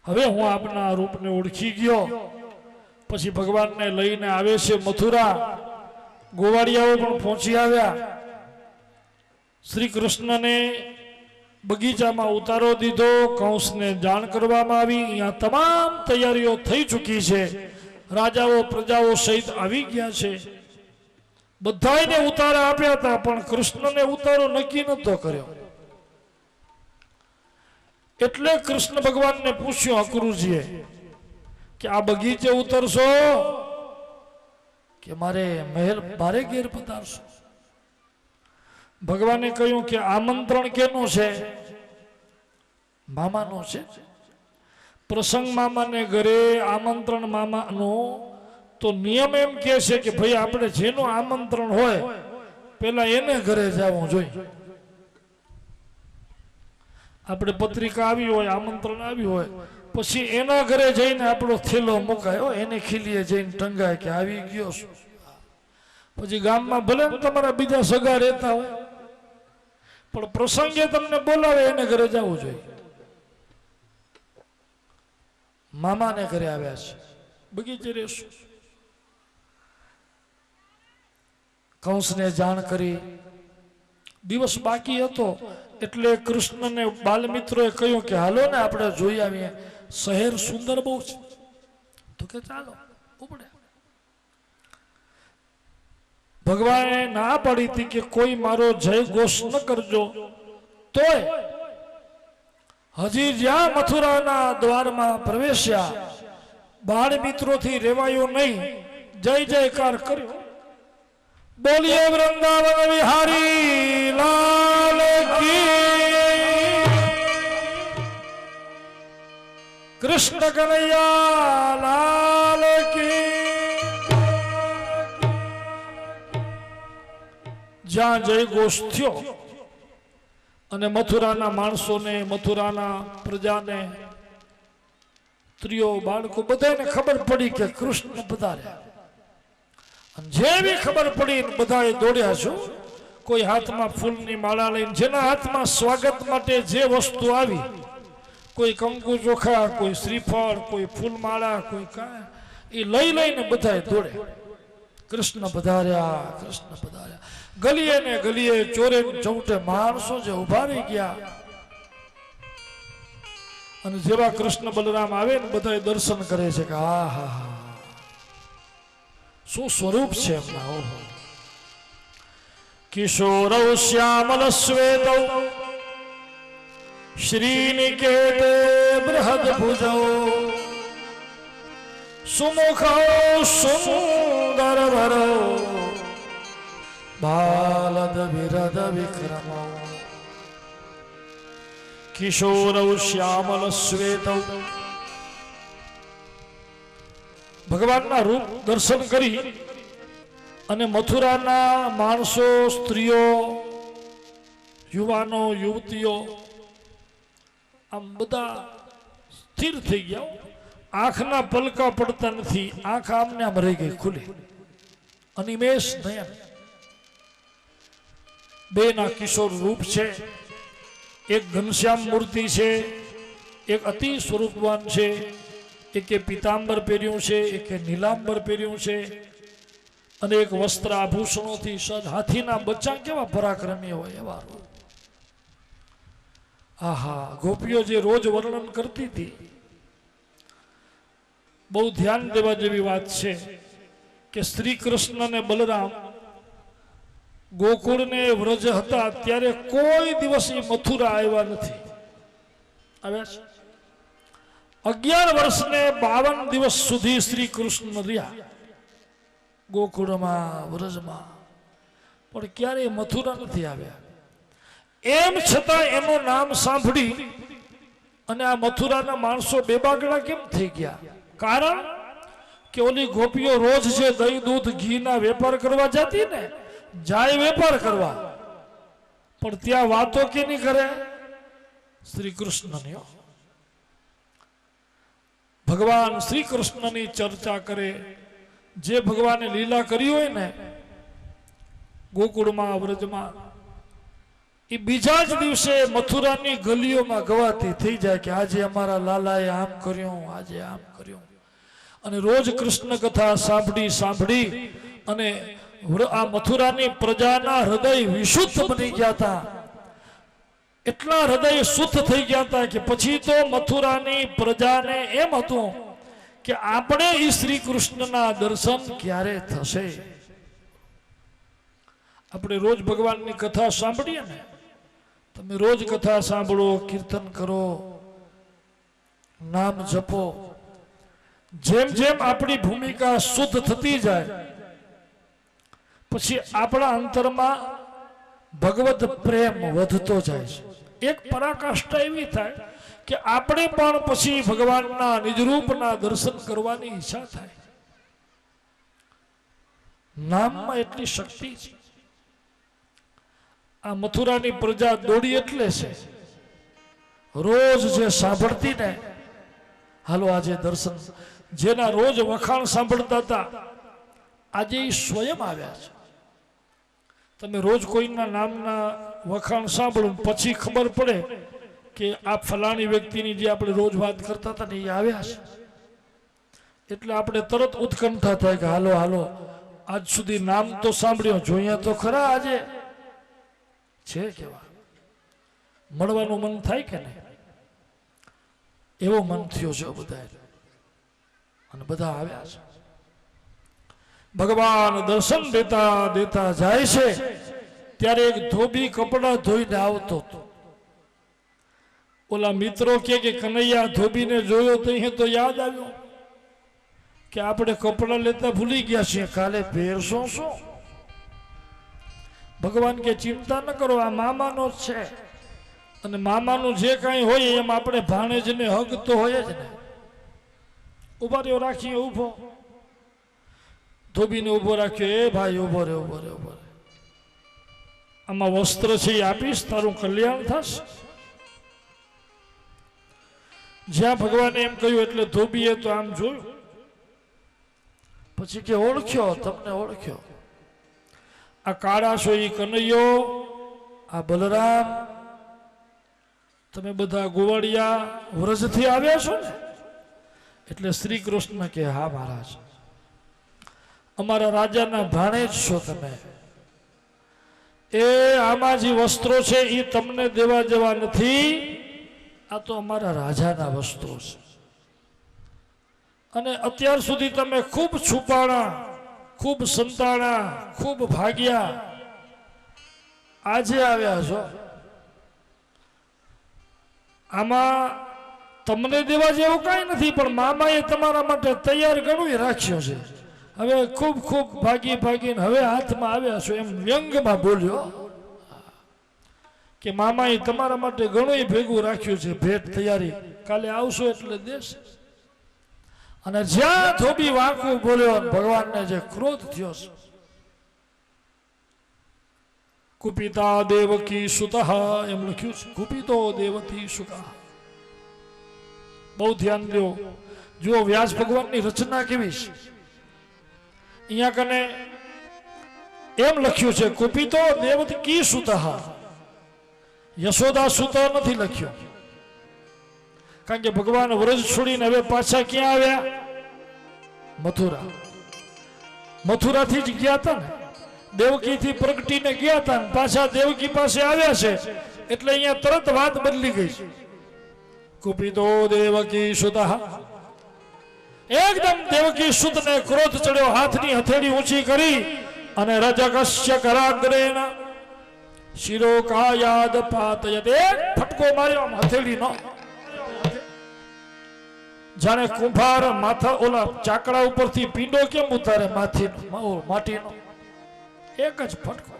હવે હું આપના રૂપને ઓળખી ગયો. પછી ભગવાનને લઈને આવે છે મથુરા. ગોવાળિયાઓ પણ પહોંચી આવ્યા. શ્રી કૃષ્ણને બગીચામાં ઉતારો દીધો, કંસને જાણ કરવામાં આવી. અહીંયા તમામ તૈયારીઓ થઈ ચૂકી છે. રાજાઓ પ્રજાઓ સહિત આવી ગયા છે. બધાને ઉતારા આપ્યા હતા, પણ કૃષ્ણને ઉતારો નક્કી નતો કર્યો. એટલે કૃષ્ણ ભગવાનને પૂછ્યું અક્રૂરજીએ કે આ બગીચે ઉતરશો કે મારે મહેલ મારે ઘેર પધારશો? ભગવાને કહ્યું કે આમંત્રણ કેનું છે? મામાનો છે. પ્રસંગ મામાને ઘરે આમંત્રણ મામાનું તો નિયમ એમ કહે છે કે ભાઈ આપણે જેનું આમંત્રણ હોય પેલા એને ઘરે જવું જોઈએ. આપણે પત્રિકા આવી હોય, આમંત્રણ આવ્યું હોય, પછી એના ઘરે જઈને આપણો થેલો મુકાય, એને ખીલીએ જઈને ટંગાય કે આવી ગયો છું. પછી ગામમાં ભલે તમારા બીજા સગા રહેતા હોય, પણ પ્રસંગે તમને બોલાવે એને ઘરે જવું જોઈએ. મામાને ઘરે આવ્યા છે, બગીચે રહેશું. કંસને જાણ કરી. દિવસ બાકી હતો એટલે કૃષ્ણને બાલમિત્રોએ કહ્યું કે હાલો ને આપણે જોઈ આવીએ, શહેર સુંદર બહુ છે. તો કે ચાલો ઉપડે. ભગવાને ના પાડી હતી કે કોઈ મારો જય ઘોષ ન કરજો, તોય હજી જ્યાં મથુરાના દ્વારમાં પ્રવેશ્યા, બાળ મિત્રોથી રેવાયો નહીં, જય જયકાર કર્યો. બોલીએ વૃંદાવન વિહારી લાલ કી, કૃષ્ણ કનૈયા લાલ કી. જ્યાં જય ઘોષ થયો અને મથુરાના માણસોને, મથુરાના પ્રજાને, સ્ત્રીઓ, બાળકો બધાને ખબર પડી કે કૃષ્ણ પધાર્યા. જેવી ખબર પડી બધાએ દોડ્યા છો. કોઈ હાથમાં ફૂલની માળા લઈને, જેના હાથમાં સ્વાગત માટે જે વસ્તુ આવી, કોઈ કંકુ ચોખા, કોઈ શ્રીફળ, કોઈ ફૂલમાળા, કોઈ કાંઈ, એ લઈ લઈને બધાએ દોડે. કૃષ્ણ પધાર્યા, કૃષ્ણ પધાર્યા. ગલીએ ને ગલીએ, ચોરે ચૌટે માણસો જે ઉભા રહી ગયા. અને જેવા કૃષ્ણ બલરામ આવે ને બધાએ દર્શન કરે છે કે હા હા હા, શું સ્વરૂપ છે એમના. ઓહો. કિશોરૌ શ્યામલ શ્વેતૌ શ્રીનિકેતે બૃહદ ભુજૌ સુમુખૌ સુંદર ભરૌ બાલદ વિરદ વિક્રમૌ. કિશોરૌ શ્યામલ શ્વેતૌ. ભગવાનના રૂપ દર્શન કરી અને મથુરાના માણસો, સ્ત્રીઓ, યુવાનો, યુવતીઓ આમ બધા સ્થિર થઈ ગયા. આંખના પલકા પડતા નથી, આંખ આમને આમ રહી ગઈ ખુલી. અનિમેષ નયન, બેના કિશોર રૂપ છે. એક ઘનશ્યામ મૂર્તિ છે, એક અતિ સ્વરૂપવાન છે. એકે પીતાંબર પહેર્યું છે, એકે નીલાંબર પહેર્યું છે, અને એક વસ્ત્ર આભૂષણોથી સજ. હાથીના બચ્ચા કેવા પરાક્રમી હોય એવા. આહા, ગોપીઓ જે રોજ વર્ણન કરતી હતી, બહુ ધ્યાન દેવા જેવી વાત છે કે શ્રી કૃષ્ણ અને બલરામ ગોકુળ ને વ્રજ હતા ત્યારે કોઈ દિવસ એ મથુરા આવ્યા નથી. આવ્યા છે 11 વર્ષ ને 52 દિવસ સુધી શ્રી કૃષ્ણ રહ્યા ગોકુળમાં, વ્રજમાં, પણ ક્યારેય મથુરા નથી આવ્યા. એમ છતાં એનું નામ સાંભળી અને આ મથુરાના માણસો બેબાગડા કેમ થઈ ગયા? કારણ કે ઓલી ગોપીઓ રોજ જે દહીં, દૂધ, ઘીના વેપાર કરવા જતી ને, જાય વેપાર કરવા, પણ ત્યાં વાતો કેની કરે? શ્રી કૃષ્ણની. ભગવાન શ્રી કૃષ્ણની ચર્ચા કરે. જે ભગવાને લીલા કરી હોય ને ગોકુળમાં, વ્રજમાં, એ બીજા જ દિવસે મથુરાની ગલીઓમાં ગવાતી થઈ જાય કે આજે અમારા લાલાએ આમ કર્યું, આજે આમ કર્યું. અને રોજ કૃષ્ણ કથા સાંભળી સાંભળી અને આ મથુરાની પ્રજાના હૃદય વિશુદ્ધ બની ગયા હતા. એટલા હૃદય શુદ્ધ થઈ ગયા હતા કે પછી તો મથુરાની પ્રજાને એમ હતું કે આપણે ઈ શ્રી કૃષ્ણના દર્શન ક્યારે થશે. આપણે રોજ ભગવાનની કથા સાંભળીએ ને, તમે રોજ કથા સાંભળો, કીર્તન કરો, નામ જપો, જેમ જેમ આપણી ભૂમિકા શુદ્ધ થતી જાય પછી આપણા અંતરમાં ભગવત પ્રેમ વધતો જાય છે. એક પરાકાષ્ઠા એવી થાય કે આપણે પણ પછી ભગવાનના નિજરૂપના દર્શન કરવાની ઈચ્છા થાય. નામમાં એટલી શક્તિ છે. આ મથુરાની પ્રજા દોડી એટલે છે, રોજ જે સાંભળતી ને, હાલો આજે દર્શન, જેના રોજ વખાણ સાંભળતા હતા આજે એ સ્વયં આવ્યા છે. તમે રોજ કોઈના નામના વખાણ સાંભળો પછી ખબર પડે કે આ ફલાણી વ્યક્તિની જે આપણે રોજ વાત કરતા હતા ને એ આવ્યા છે. એટલે આપણે તરત ઉત્કંઠા થાય કે હાલો હાલો આજ સુધી નામ તો સાંભળ્યો, જોઈએ તો ખરા આજે છે કેવા. મળવાનું મન થાય કે નહીં? એવો મન થયો છે બધા, અને બધા આવ્યા છે. ભગવાન દર્શન દેતા દેતા જાય છે ત્યારે એક ધોબી કપડા ધોઈને આવતો હતો. ઓલા મિત્રો કે કનૈયા ધોબીને જોયો તો અહીં તો યાદ આવ્યો કે આપણે કપડાં લેતા ભૂલી ગયા છીએ, કાલે પહેરશો શું? ભગવાન કે ચિંતા ન કરો, આ મામાનો જ છે, અને મામાનું જે કાંઈ હોય એમ આપણે ભાણેજને હક તો હોય જ ને. ઉભા રહ્યો, રાખીએ ઊભો, ધોબીને ઊભો રાખ્યો. એ ભાઈ ઊભો રે, ઊભો રે, ઊભો રે, આમાં વસ્ત્ર છે એ આપીશ, તારું કલ્યાણ થશે. જ્યાં ભગવાને એમ કહ્યું એટલે ધોબીએ તો આમ જોયું, પછી કે ઓળખ્યો, તમને ઓળખ્યો. આ કાળા છો એ કનૈયો, આ બલરામ, તમે બધા ગોવાળિયા વ્રજથી આવ્યા છો ને? એટલે શ્રી કૃષ્ણ કે હા મહારાજ, અમારા રાજાના ભાણેજ છો તમે. એ આમાં જે વસ્ત્રો છે એ તમને દેવા જેવા નથી, આ તો અમારા રાજાના વસ્ત્રો છે. અને અત્યાર સુધી તમે ખૂબ છુપાણા, ખૂબ સંતાણા, ખૂબ ભાગ્યા, આજે આવ્યા છો. આમાં તમને દેવા જેવું કાંઈ નથી, પણ મામાએ તમારા માટે તૈયાર ઘણું રાખ્યું છે. હવે ખૂબ ખૂબ ભાગી ભાગીને હવે હાથમાં આવ્યા છો, એમ વ્યંગમાં બોલ્યો કે મામાએ તમારા માટે ઘણું ભેગું રાખ્યું છે, ભેટ તૈયારી, કાલે આવશો એટલે દેશ. અને જ્યાં ધોબી વાંકું બોલ્યો, ભગવાનને જે ક્રોધ થયો છે. કુપિતા દેવકી સુતઃ એમ લખ્યું છે, કુપિતો દેવકી સુતઃ. બહુ ધ્યાન દો, જુઓ વ્યાસ ભગવાનની રચના કેવી છે. અહીંયા કને એમ લખ્યું છે કુપિતો દેવકી સુતઃ, યશોદા સુત નથી લખ્યો. કારણ કે ભગવાન વ્રજ છોડીને હવે પાછા ક્યાં આવ્યા? મથુરા. મથુરાથી જ ગયા હતા ને, દેવકીથી પ્રગટીને ગયા હતા, પાછા દેવકી પાસે આવ્યા છે. એટલે અહીંયા તરત વાત બદલી ગઈ છે. કુપિતો દેવકી સુતઃ, એકદમ દેવકી સુતને ક્રોધ ચડ્યો, હાથની હથેળી ઊંચી કરી અને રજકસ્ય કરાગ્રેણ શિરો કાયાદ પાતયત, એક ફટકો માર્યો આમ હથેળીનો. જાણે કુંભાર માથા ઓલા ચાકડા ઉપરથી પીંડો કેમ ઉતારે માટીનો, એક જ ફટકો,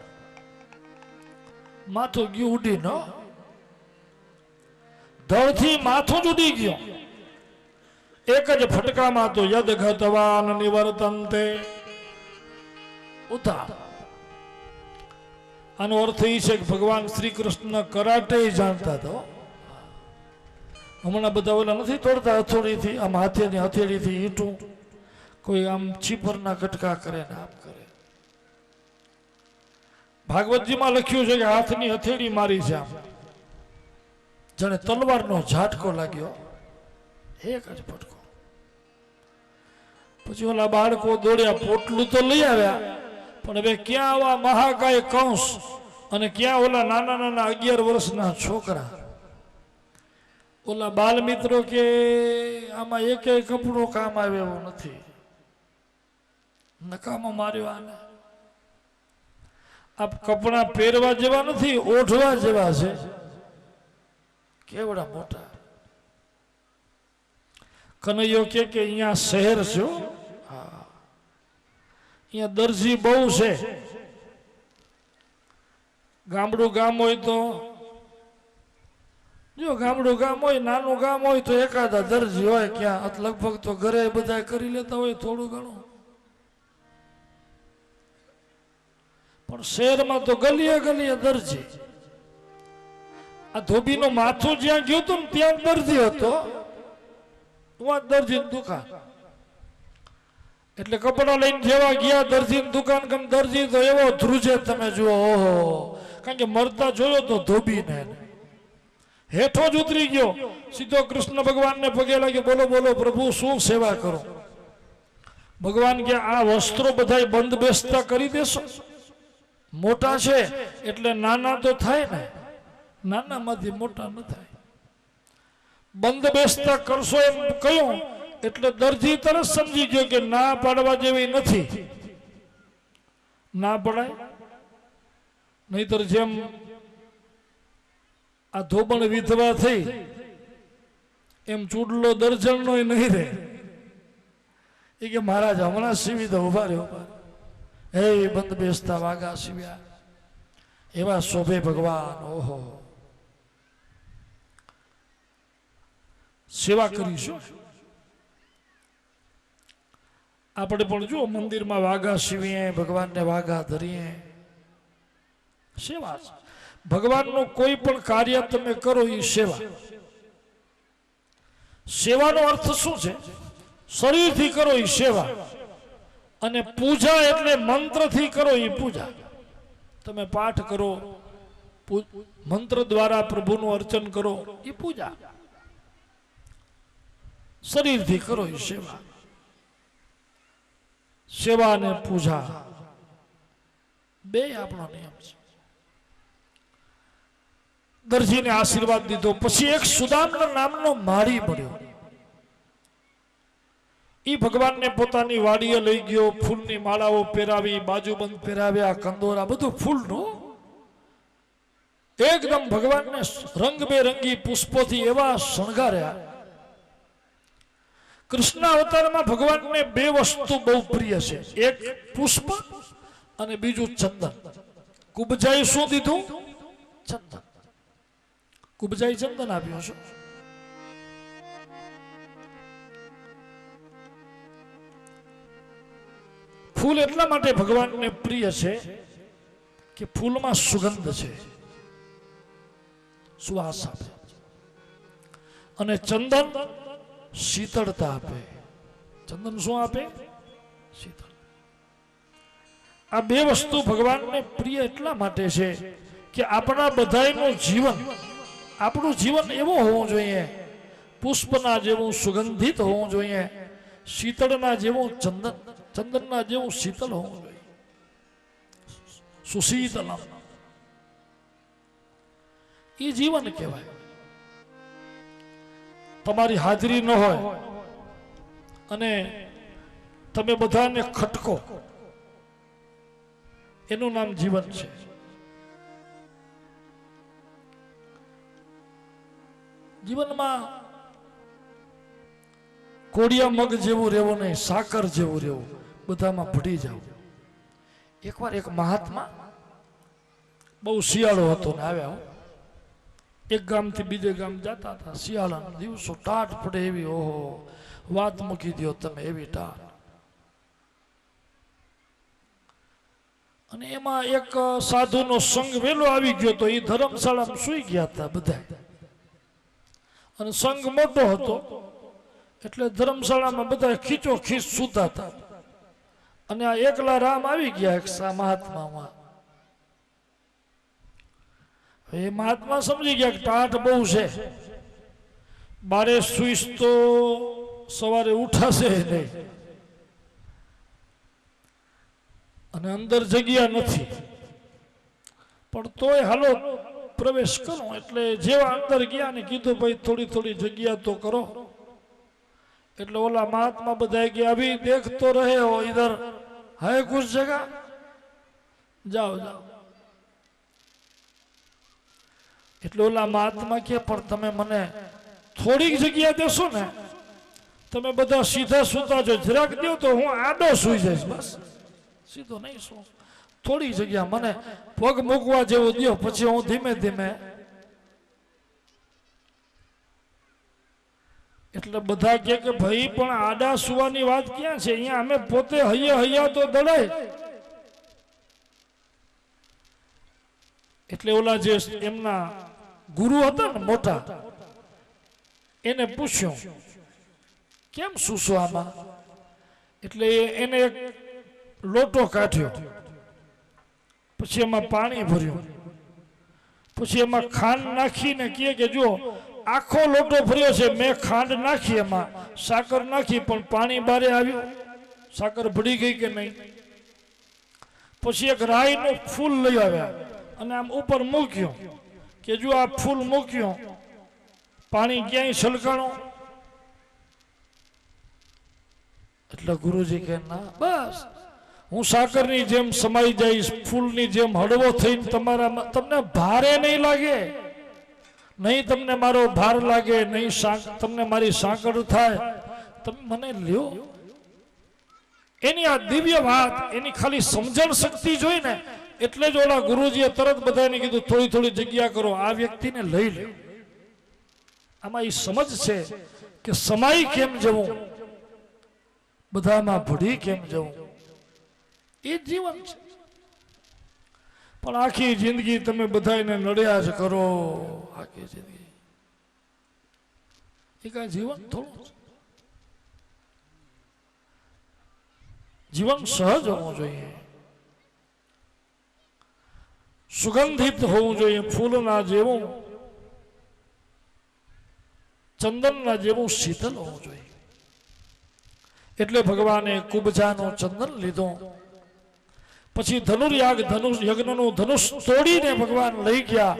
માથું ગયું ઉડી. ન ધડથી માથું જ ઉડી ગયું એક જ ફટકામાં. તો યદ ઘતવાન નિવર્તન્તે ઉતાર. આનો અર્થ એ છે કે ભગવાન શ્રી કૃષ્ણ કરાટે જાણતા હતા. હમણાં બધા ઓલા નથી તોડતા હથોડીથી, આમ હાથેની હથેળીથી ઈંટું, કોઈ આમ ચીપરના કટકા કરે ને આમ કરે. ભાગવતજીમાં લખ્યું છે કે હાથની હથેળી મારી છે, આમ જાણે તલવારનો ઝાટકો લાગ્યો, એક જ ફટકો. પછી ઓલા બાળકો દોડ્યા, પોટલું તો લઈ આવ્યા, પણ હવે ક્યાં આવા મહાકાય કંસ અને ક્યાં ઓલા નાના નાના 11 વર્ષના છોકરા. ઓલા બાલ મિત્રો કે આમાં એક કપડું કામ આવે એવું નથી, નકામો માર્યો આને. આ કપડા પહેરવા જેવા નથી, ઓઢવા જેવા છે. કેવડા મોટા. કનૈયો કે અહીંયા શહેર છે, અહીંયા દરજી બહુ છે. ગામડું ગામ હોય તો, જો ગામડું ગામ હોય, નાનું ગામ હોય તો એકાદા દરજી હોય, ક્યાં લગભગ તો ઘરે બધા કરી લેતા હોય થોડું ઘણું. પણ શહેરમાં તો ગલીએ ગલીએ દરજી. આ ધોબીનું માથું જ્યાં ગયું હતું ને ત્યાં દરજી હતો, દરજી દુકાન. એટલે કપડા લઈને જેવા ગયા દરજી દુકાન, કેમ દરજી તો એવો ધ્રુજે તમે જુઓ, ઓહો. કારણ કે મરતા જોયો તો ધોબીને, હેઠો જ ઉતરી ગયો, સીધો કૃષ્ણ ભગવાનને પગે લાગ્યો, બોલો બોલો પ્રભુ શું સેવા કરો? ભગવાન કે આ વસ્ત્રો બધા બંધ બેસતા કરી દેશો? મોટા છે એટલે નાના તો થાય ને, નાનામાંથી મોટા ન થાય. બંધ બેસતા કરશો એમ કહ્યું એટલે દરજી તરત સમજી ગયો કે ના પાડવા જેવી નથી. ના પડાય, નહીતર જેમ આ ધોબણ વિધવા થઈ એમ ચૂડલો દર્જનનો નહીં રહે. એ કે મહારાજ હમણાં સીવી દો, ઉભા રહ્યો. હે બંધ બેસતા વાઘા સીવ્યા, એવા શોભે ભગવાન. ઓહો, સેવા કરીશું આપણે પણ. જો મંદિરમાં વાઘા સીવીએ, ભગવાનને વાઘા ધરીએ, સેવા છે. ભગવાનનું કોઈ પણ કાર્ય તમે કરો એ સેવા. સેવાનો અર્થ શું છે? શરીરથી કરો એ સેવા, અને પૂજા એટલે મંત્રથી કરો એ પૂજા. તમે પાઠ કરો, મંત્ર દ્વારા પ્રભુનું અર્ચન કરો એ પૂજા. શરીરથી કરો એ સેવા. સેવા અને પૂજા બે આપણો નિયમ છે. દરજીને આશીર્વાદ દીધો. પછી એક સુદામના નામનો માળી મળ્યો. એ ભગવાનને પોતાની વાડીએ લઈ ગયો. ફૂલની માળાઓ પહેરાવી, બાજુબંધ પહેરાવ્યા, કંદોરા, બધું ફૂલનું. એકદમ ભગવાનને રંગબેરંગી પુષ્પોથી એવા શણગાર્યા. કૃષ્ણ અવતારમાં ભગવાનને બે વસ્તુ બહુ પ્રિય છે. એક પુષ્પ અને બીજું ચંદન. કુબજાઈ શું દીધું? ચંદન. કુબજાઈ ચંદન આપ્યું છે. ફૂલ એટલા માટે ભગવાનને પ્રિય છે કે ફૂલમાં સુગંધ છે, સુવાસ આપે. અને ચંદન શીતળતા આપે. ચંદન શું આપે? શીતળ. આ બે વસ્તુ ભગવાનને પ્રિય એટલા માટે છે કે આપણા બધાયનું જીવન, આપણું જીવન એવું હોવું જોઈએ, પુષ્પના જેવું સુગંધિત હોવું જોઈએ, શીતળના જેવું ચંદનના જેવું શીતળ હોવું જોઈએ. સુશીતલમ એ જીવન કહેવાય. તમારી હાજરી ન હોય અને તમે બધાને ખટકો, એનું નામ જીવન છે. જીવનમાં કોડિયા મગ જેવું રહેવું નહીં, સાકર જેવું રહેવું, બધામાં ભળી જાવ. એકવાર એક મહાત્મા, બહુ શિયાળો હતો ને આવ્યા, એક ગામથી બીજે ગામ જતા હતા. શિયાળાના દિવસો, ટાઢ પડે એવી. ઓહો, વાત મૂકી દો તમે, એવી ટાઢ. અને એમાં એક સાધુનો સંઘ વેલો આવી ગયો તો એ ધર્મશાળામાં સુઈ ગયા હતા બધા. અને સંઘ મોટો હતો એટલે ધર્મશાળામાં બધા ખીચો ખીચ સૂતા હતા. અને આ એકલા રામ આવી ગયા એક મહાત્મામાં. એ મહાત્મા સમજી ગયા કે ટાઢ બહુ છે, બારે સુઈશ તો સવારે ઉઠાશે નહીં, અને અંદર જગ્યા નથી, પણ તોય હાલો પ્રવેશ કરો. એટલે જેવા અંદર ગયા ને કીધું ભાઈ થોડી થોડી જગ્યા તો કરો. એટલે ઓલા મહાત્મા બધા કે અભી દેખ તો રહે હો ઇધર હૈ કુછ જગહ, જાઓ જાઓ. એટલે ઓલા મહાત્મા કે પણ તમે મને થોડીક જગ્યા દેશો ને, તમે બધા સીધા સૂતા છો, જરાક દો તો હું આડો સૂઈ જઈશ, બસ સીધો નહીં શું. થોડી જગ્યા મને પગ મૂકવા જેવું દો, પછી હું ધીમે ધીમે. એટલે બધા કે ભાઈ પણ આડા સુવાની વાત ક્યાં છે? અહીંયા અમે પોતે હૈયા હૈયા તો દડાય. એટલે ઓલા જે એમના ગુરુ હતા ને મોટા, એને પૂછ્યું કેમ સૂસો આમાં? એટલે એને એક લોટો કાઢ્યો, પછી એમાં પાણી ભર્યું, પછી એમાં ખાંડ નાખીને કહે કે જો આખો લોટો ભર્યો છે, મેં ખાંડ નાખી, એમાં સાકર નાખી, પણ પાણી બારે આવ્યું, સાકર ભળી ગઈ કે નહીં. પછી એક રાઈનું ફૂલ લઈ આવ્યા અને આમ ઉપર મૂક્યું કે જો આ ફૂલ મૂક્યું, પાણી ક્યાંય છલકાણું? એટલે ગુરુજી કે ના, બસ હું સાકરની જેમ સમાઈ જઈશ, ફૂલની જેમ હળવો થઈને તમારા, તમને ભારે નહીં લાગે, નહીં તમને મારો ભાર લાગે, નહીં તમને મારી સાંકળ થાય, તમે મને લ્યો. એની આ દિવ્ય વાત, એની ખાલી સમજણ શક્તિ જોઈ ને એટલે જ ઓલા ગુરુજીએ તરત બધાને કીધું થોડી થોડી જગ્યા કરો, આ વ્યક્તિને લઈ લે. આમાં એ સમજ છે કે સમાઈ કેમ જવું, બધામાં ભળી કેમ જવું, એ જીવન છે. પણ આખી જિંદગી તમે બધાને નડ્યા જ કરો, આખી જિંદગી એ કાંઈ જીવન થોડું છે. જીવન સહજ હોવું જોઈએ, સુગંધિત હોવું જોઈએ, ફૂલના જેવું, ચંદનના જેવું શીતલ હોવું જોઈએ. એટલે ભગવાને કુબજાનું ચંદન લીધું. પછી ધનુર્યાગ યજ્ઞનું ધનુષ તોડીને ભગવાન લઈ ગયા.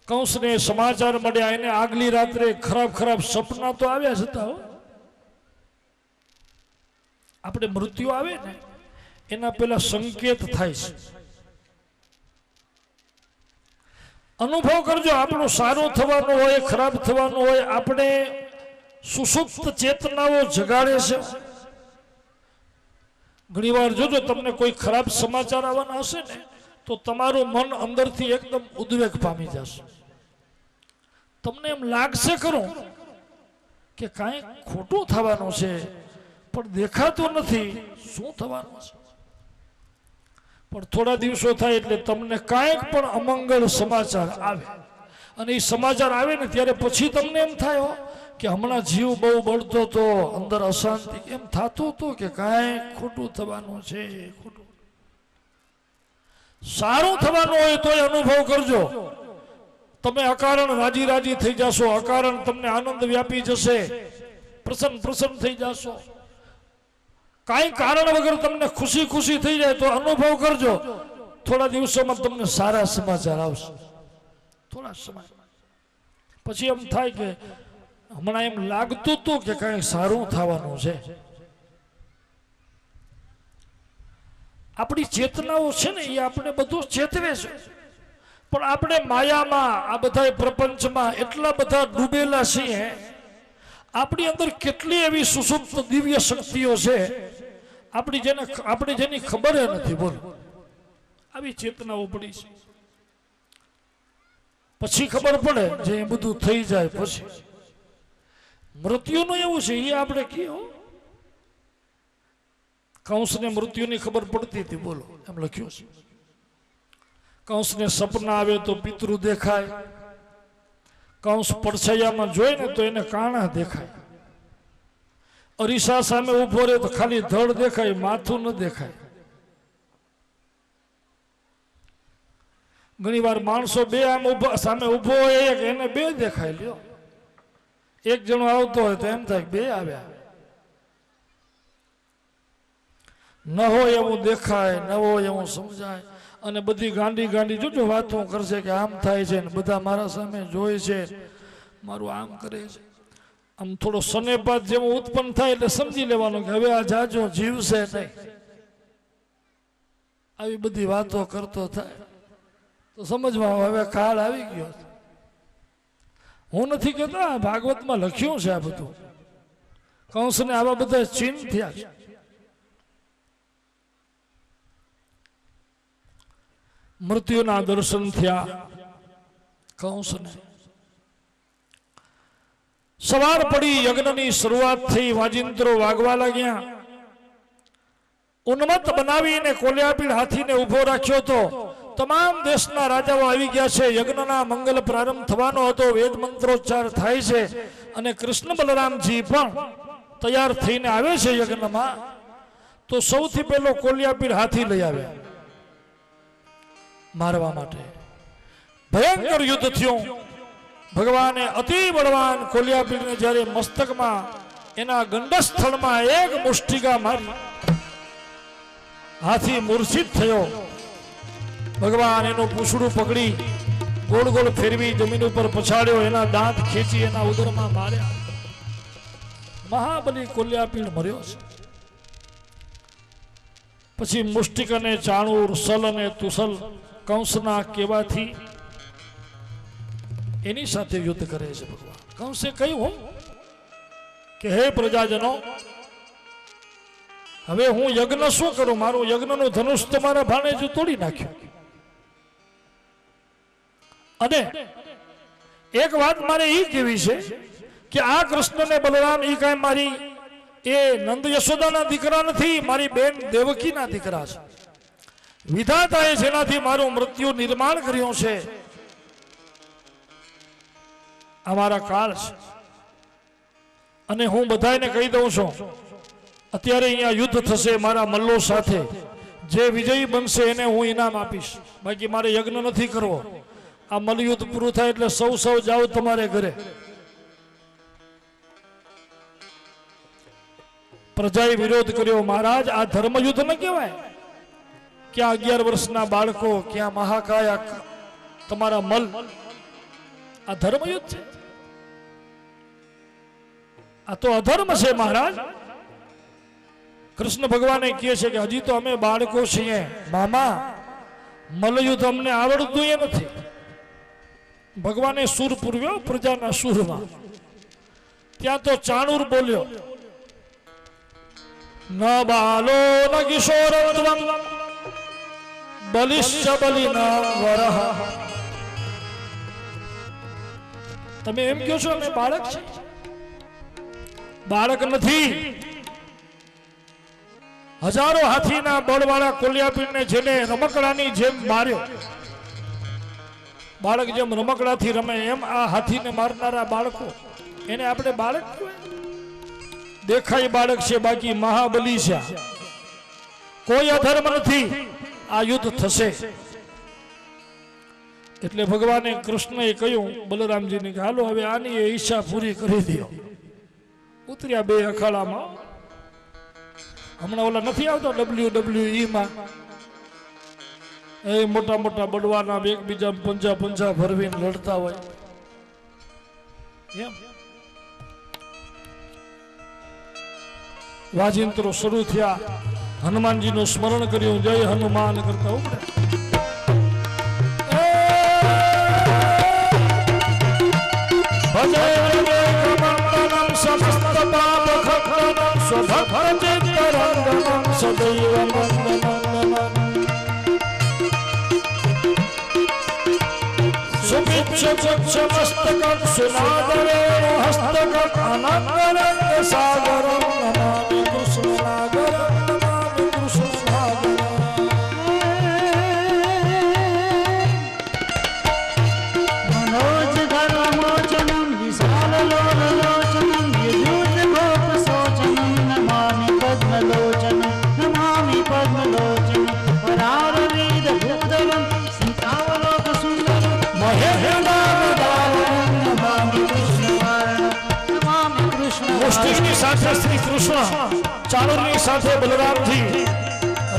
કંસને સમાચાર મળ્યા, એને આગલી રાત્રે ખરાબ ખરાબ સપના તો આવ્યા હતા. આપણે મૃત્યુ આવે ને એના પેલા સંકેત થાય છે. અનુભવ કરજો, આપણું સારું થવાનું હોય, ખરાબ થવાનું હોય, આપણે સુષુપ્ત ચેતનાઓ જગાડે છે. ઘણી વાર જોજો, તમને કોઈ ખરાબ સમાચાર આવવાના હશે ને તો તમારું મન અંદરથી એકદમ ઉદ્વેગ પામી જશે. તમને એમ લાગશે ખરું કે કાંઈ ખોટું થવાનું છે, પણ દેખાતું નથી શું થવાનું છે. પણ થોડા દિવસો થાય એટલે તમને કાંઈક પણ અમંગળ સમાચાર આવે, અને એ સમાચાર આવે ને ત્યારે પછી તમને એમ થાય કે હમણાં જીવ બહુ બળતો હતો, અંદર અશાંતિ, એમ થતું હતું કે કાંઈ ખોટું થવાનું છે. ખોટું સારું થવાનું હોય તોય અનુભવ કરજો. તમે અકારણ રાજી રાજી થઈ જશો, અકારણ તમને આનંદ વ્યાપી જશે, પ્રસન્ન પ્રસન્ન થઈ જશો. કાંઈ કારણ વગર તમને ખુશી ખુશી થઈ જાય તો અનુભવ કરજો, થોડા દિવસોમાં તમને સારા સમાચાર આવશે. થોડા સમય પછી એમ થાય કે હમણાં એમ લાગતું હતું કે કાંઈ સારું થવાનું છે. આપણી ચેતનાઓ છે ને એ આપણે બધું ચેતવે છે, પણ આપણે માયામાં, આ બધા પ્રપંચમાં એટલા બધા ડૂબેલા છીએ. આપણી અંદર કેટલી એવી સુષુપ્ત દિવ્ય શક્તિઓ છે આપણે જેની ખબર નથી. બોલો, આવી ચેતનાઓ પડી છે. પછી ખબર પડે જે એ બધું થઈ જાય પછી. મૃત્યુનું એવું છે, એ આપણે કયો કંસને મૃત્યુની ખબર પડતી હતી. બોલો, એમ લખ્યું છે. કંસને સપના આવે તો પિતૃ દેખાય, કંસ પડછાયામાં જોઈ ને તો એને કાણા દેખાય, અરીસા સામે ઉભો રહે તો ખાલી ધડ દેખાય, માથું ન દેખાય. ઘણી વાર માણસો બે આમ સામે ઉભો હોય, એક એને બે દેખાય. લ્યો, એક જણો આવતો હોય તો એમ થાય બે આવ્યા. ન હોય એવું દેખાય, ન હોય એવું સમજાય. અને બધી ગાંડી ગાંડી જોજો વાતો કરશે કે આમ થાય છે ને બધા મારા સામે જોઈ છે, મારું આમ કરે છે. આમ થોડો સનેપાત જેવું ઉત્પન્ન થાય એટલે સમજી લેવાનું કે હવે આ જાજો જીવશે નહીં. આવી બધી વાતો કરતો થાય તો સમજમાં હવે કાળ આવી ગયો. હું નથી કહેતો, આ ભાગવતમાં લખ્યું છે. આ બધું કંસને આવા બધા ચિહ્ન થયા છે. મૃત્યુના દર્શન થયા કંસને. સવાર પડી, યજ્ઞની શરૂઆત થઈ, વાજિંત્રો વાગવા લાગ્યા. ઉન્મત્ત બનાવીને કોલ્યાપીડ હાથીને ઉભો રાખ્યો હતો. તમામ દેશના રાજાઓ આવી ગયા છે. યજ્ઞના મંગલ પ્રારંભ થવાનો હતો, વેદ મંત્રોચ્ચાર થાય છે, અને કૃષ્ણ બલરામજી પણ તૈયાર થઈને આવે છે યજ્ઞમાં. તો સૌથી પહેલો કોલ્યાપીડ હાથી લઈ આવ્યા મારવા માટે. ભયંકર યુદ્ધ થયું. ભગવાને અતિ બળવાન કોલ્યાપીડને જ્યારે મસ્તકમાં, એના ગંડસ્થળમાં એક મુષ્ટિકા મારી, હાથી મૂર્છિત થયો. ભગવાન એનું પૂંછડું પકડી ગોળ ગોળ ફેરવી જમીન ઉપર પછાડ્યો, એના દાંત ખેંચી એના ઉદરમાં માર્યા. મહાબલી કોલ્યાપીડ મર્યો છે. પછી મુષ્ટિક અને ચાણૂર, સલ અને તુસલ કંસના કેવાથી એની સાથે યુદ્ધ કરે છે ભગવાન. કંસે કહ્યું કે હે પ્રજાજનો, હવે હું યજ્ઞ શું કરું? મારું યજ્ઞનું ધનુષ તમારા ભાણેજે તોડી નાખ્યું. અને એક વાત મારે એ કહેવી છે કે આ કૃષ્ણ ને બલરામ એ કાંઈ મારી એ નંદ યશોદાના દીકરા નથી, મારી બેન દેવકીના દીકરા છે. વિધાતાએ જેનાથી મારું મૃત્યુ નિર્માણ કર્યું છે અમારા કાળ છે. અને હું બધાને કહી દઉં છું, અત્યારે અહીંયા યુદ્ધ થશે મારા મલ્લો સાથે, જે વિજયી બનશે એને હું ઇનામ આપીશ. બાકી મારે યજ્ઞ નથી કરવો. આ મલ્લયુદ્ધ પૂરું થાય એટલે સૌ જાઓ તમારે ઘરે. પ્રજાએ વિરોધ કર્યો. મહારાજ, આ ધર્મયુદ્ધ ન કહેવાય. ક્યાં 11 વર્ષના બાળકો, ક્યાં મહાકાયા તમારા મલ. આ ધર્મયુદ્ધ છે, આ તો અધર્મ છે મહારાજ. કૃષ્ણ ભગવાને કહે છે કે હજી તો અમે બાળકો છીએ મામા, મલયુદ્ધ અમને આવડતું એ નથી. ભગવાને સુર પૂર્વ્યો પ્રજાના સુરમાં. ત્યાં તો ચાણુર બોલ્યો, ન બાલો ન કિશોરત્વમ બલિશ્ચ બલિના વરહ. તમે એમ કહો છો અમે બાળક છે? બાળક નથી. હજારો હાથીના બળવાળા કોલિયાપીરને જેને રમકડાની જેમ માર્યો, બાળક જેમ રમકડાથી રમે એમ આ હાથીને મારનારા બાળકો, એને આપણે બાળક દેખાય બાળક છે, બાકી મહાબલી છે. કોઈ અધર્મ નથી. આ યુદ્ધ થશે. એટલે ભગવાને કૃષ્ણએ કહ્યું બલરામજીને કે હાલો હવે આની ઈચ્છા પૂરી કરી દો. ઉતર્યા બે અખાડામાં. હમણાં ઓલા નથી આવતો WWE માં, એ મોટા મોટા બળવાના એકબીજા પંજા ભરવીને લડતા હોય એમ. વાજિંત્રો શરૂ થયા. હનુમાનજીનું સ્મરણ કર્યું. જય હનુમાન કરતા ઉપડે. શ્રી કૃષ્ણ ચાણુરની સાથે બલરામજી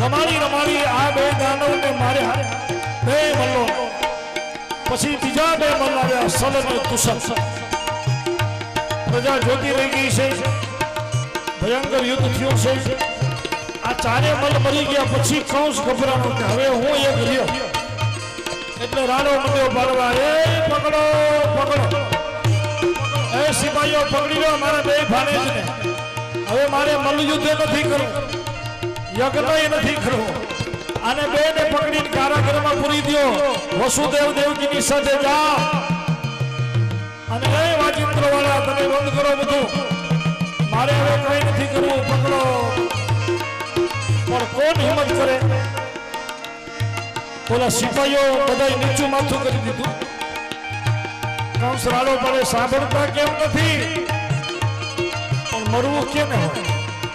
રમાડી આ બે દાનવને માર્યા. બે મલ્લો. પછી બીજા બે મલ્લ આવ્યા, સલ અને તુષલ. પ્રજા જોતી રહી ગઈ છે. ભયંકર યુદ્ધ થયું છે. આ ચારે મલ મરી ગયા. પછી કંસ ગભરાણો કે હવે હું એક રહ્યો. એટલે રાડો મંડ્યો પાડવા, એ પકડો પકડો, એ સિપાહીઓ પકડી લો મારા બે ભાણેજને. હવે મારે મલ્લયુદ્ધ નથી કરવું, યજ્ઞ નથી કરવો. આને બેને પકડીને કારાગૃહમાં પૂરી દો. વસુદેવ દેવકીની સાથે જા અને એ વાજિંત્રો વાળા તમે બંધ કરો બધું. મારે હવે કઈ નથી કરવું, પકડો. પણ કોણ હિંમત કરે? ઓલા સિપાહીઓ બધા નીચું માથું કરી દીધું. કંસ રાડો પડે, સાંભળતા કેમ નથી? પણ મરવું કેમ હોય?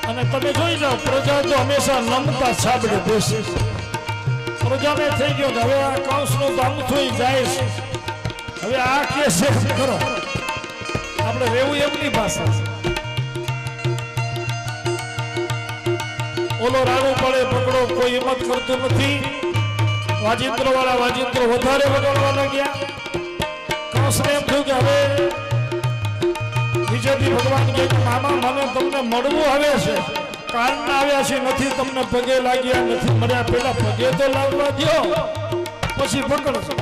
અને તમે જોઈ જાઓ, પ્રજા તો હંમેશા નમતા સાંભળે બેસે. પ્રજાને થઈ ગયો હવે આ કંસનું કામ થઈ જાય છે. હવે આ કેસ કરો, આપણે રહેવું એમની પાસે. ઓલો રાડું પડે, પકડો, કોઈ હિંમત કરતું નથી. વાજિંત્રો વાળા વાજિંત્રો વધારે વગાડવા લાગ્યા. કંસને એમ થયું કે હવે બીજેથી ભગવાન કહે કે મામા મને તમને મળવું આવે છે, કારના આવ્યા છે, નથી તમને પગે લાગ્યા, નથી મળ્યા. પેલા પગે તો લાગવા દો, પછી પકડશો.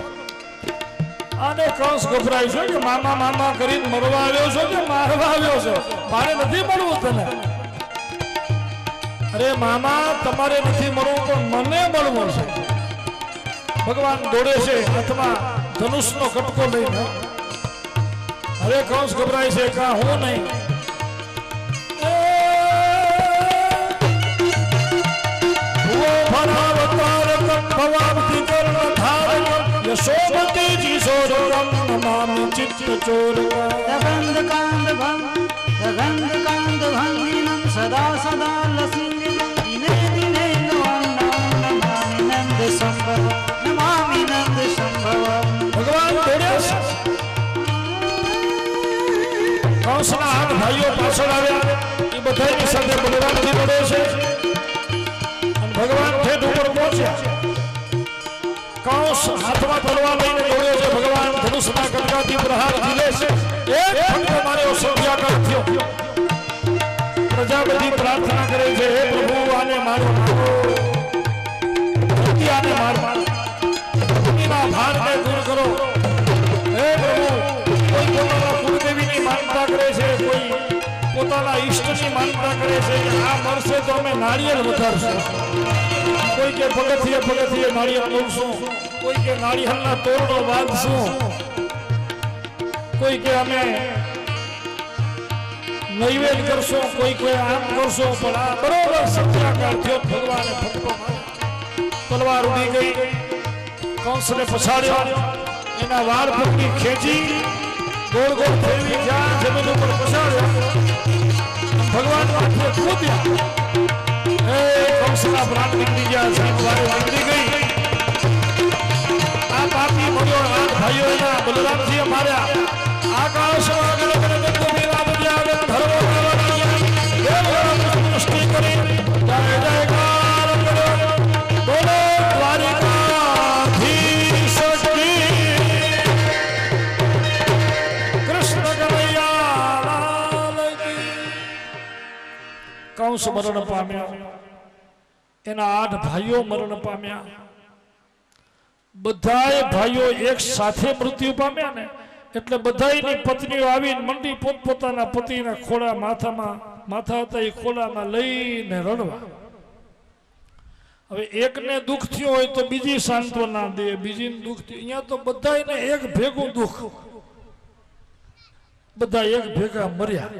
આને કંસ ગભરાય છે કે મામા મામા કરીને મરવા આવ્યો છો કે મારવા આવ્યો છો? મારે નથી મળવું તને. અરે મામા તમારે નથી મળવું પણ મને મળવું છે. ભગવાન દોડે છે હાથમાં ધનુષનો કટકો લઈને. હવે કંસ ગભરાય છે કા હું નહીં. यशोमती जी सोरम नमामि चित्त चोरका दगंध कांद भंगिनं सदा सदा लसितं दिने दिने नमामि नंद संभव नमामि नंद संभव. भगवान दौड़્યા કંસના હાથ ભાઈઓ પાછળ આવ્યા. એ બધાની સાથે બલરામજી દોડે છે અને ભગવાન ઠેઠ ઉપર પહોંચ્યા. કંસ હાથમાં તલવાર લઈને દોડ્યો છે. ભગવાન ધનુષના કટકાથી પ્રહાર ઝીલે છે. એક ફટકો માર્યો, સંધ્યાકાળ થયો. પ્રજા બધી પ્રાર્થના કરે છે, હે પ્રભુ આને મારો, આને માર, અગ્નિના ભારને દૂર કરો. હે પ્રભુ, કોઈ પોતાના કુળદેવીની માનતા કરે છે, કોઈ પોતાના ઈષ્ટની માનતા કરે છે કે આ મરશે તો અમે નાળિયેર વધારશું. કોઈ કે પગથિયે નાળિયેર તોડશું, કોઈ કે નાળિયેરના તોરણો બાંધશું, કોઈ કે અમે નૈવેદ્ય કરશું, કોઈ કે આમ કરશું. પણ આ બરોબર સત્યાકાર થયો. ભગવાને ફટકો તલવાર ઉડી ગઈ. કંસને પછાડ્યો. એના વાળ પકડી ખેંચી ગોળ ગોળ ફેરવી જ્યાં જમીન ઉપર પછાડ્યો. ભગવાન માથે કૂદ્યા. કંસના પ્રાણ નીકળી ગયા. સાહેબ વારે નીકળી ગઈ. આ પાપી મળ્યો. આ ભાઈઓ એના બલરામજીએ માર્યા. આકાશમાં સૃષ્ટિ કરી જય જયકાર કર્યો. બોલો દ્વારિકાધીશ કી કૃષ્ણ કનૈયા લાલ કી. કંસ મરણ પામ્યો. એના 8 ભાઈઓ મરણ પામ્યા. બધાય ભાઈઓ એક સાથે મૃત્યુ પામ્યા ને એટલે બધાયની પત્નીઓ આવીને મંડી પોતપોતાના પતિના ખોળા માથા હતા એ ખોળામાં લઈને રડવા. હવે એકને દુઃખ થયું હોય તો બીજી સાંત્વના દે, બીજીને દુઃખ થયું. અહીંયા તો બધાયને એક ભેગું દુઃખ. બધા એક ભેગા મર્યા.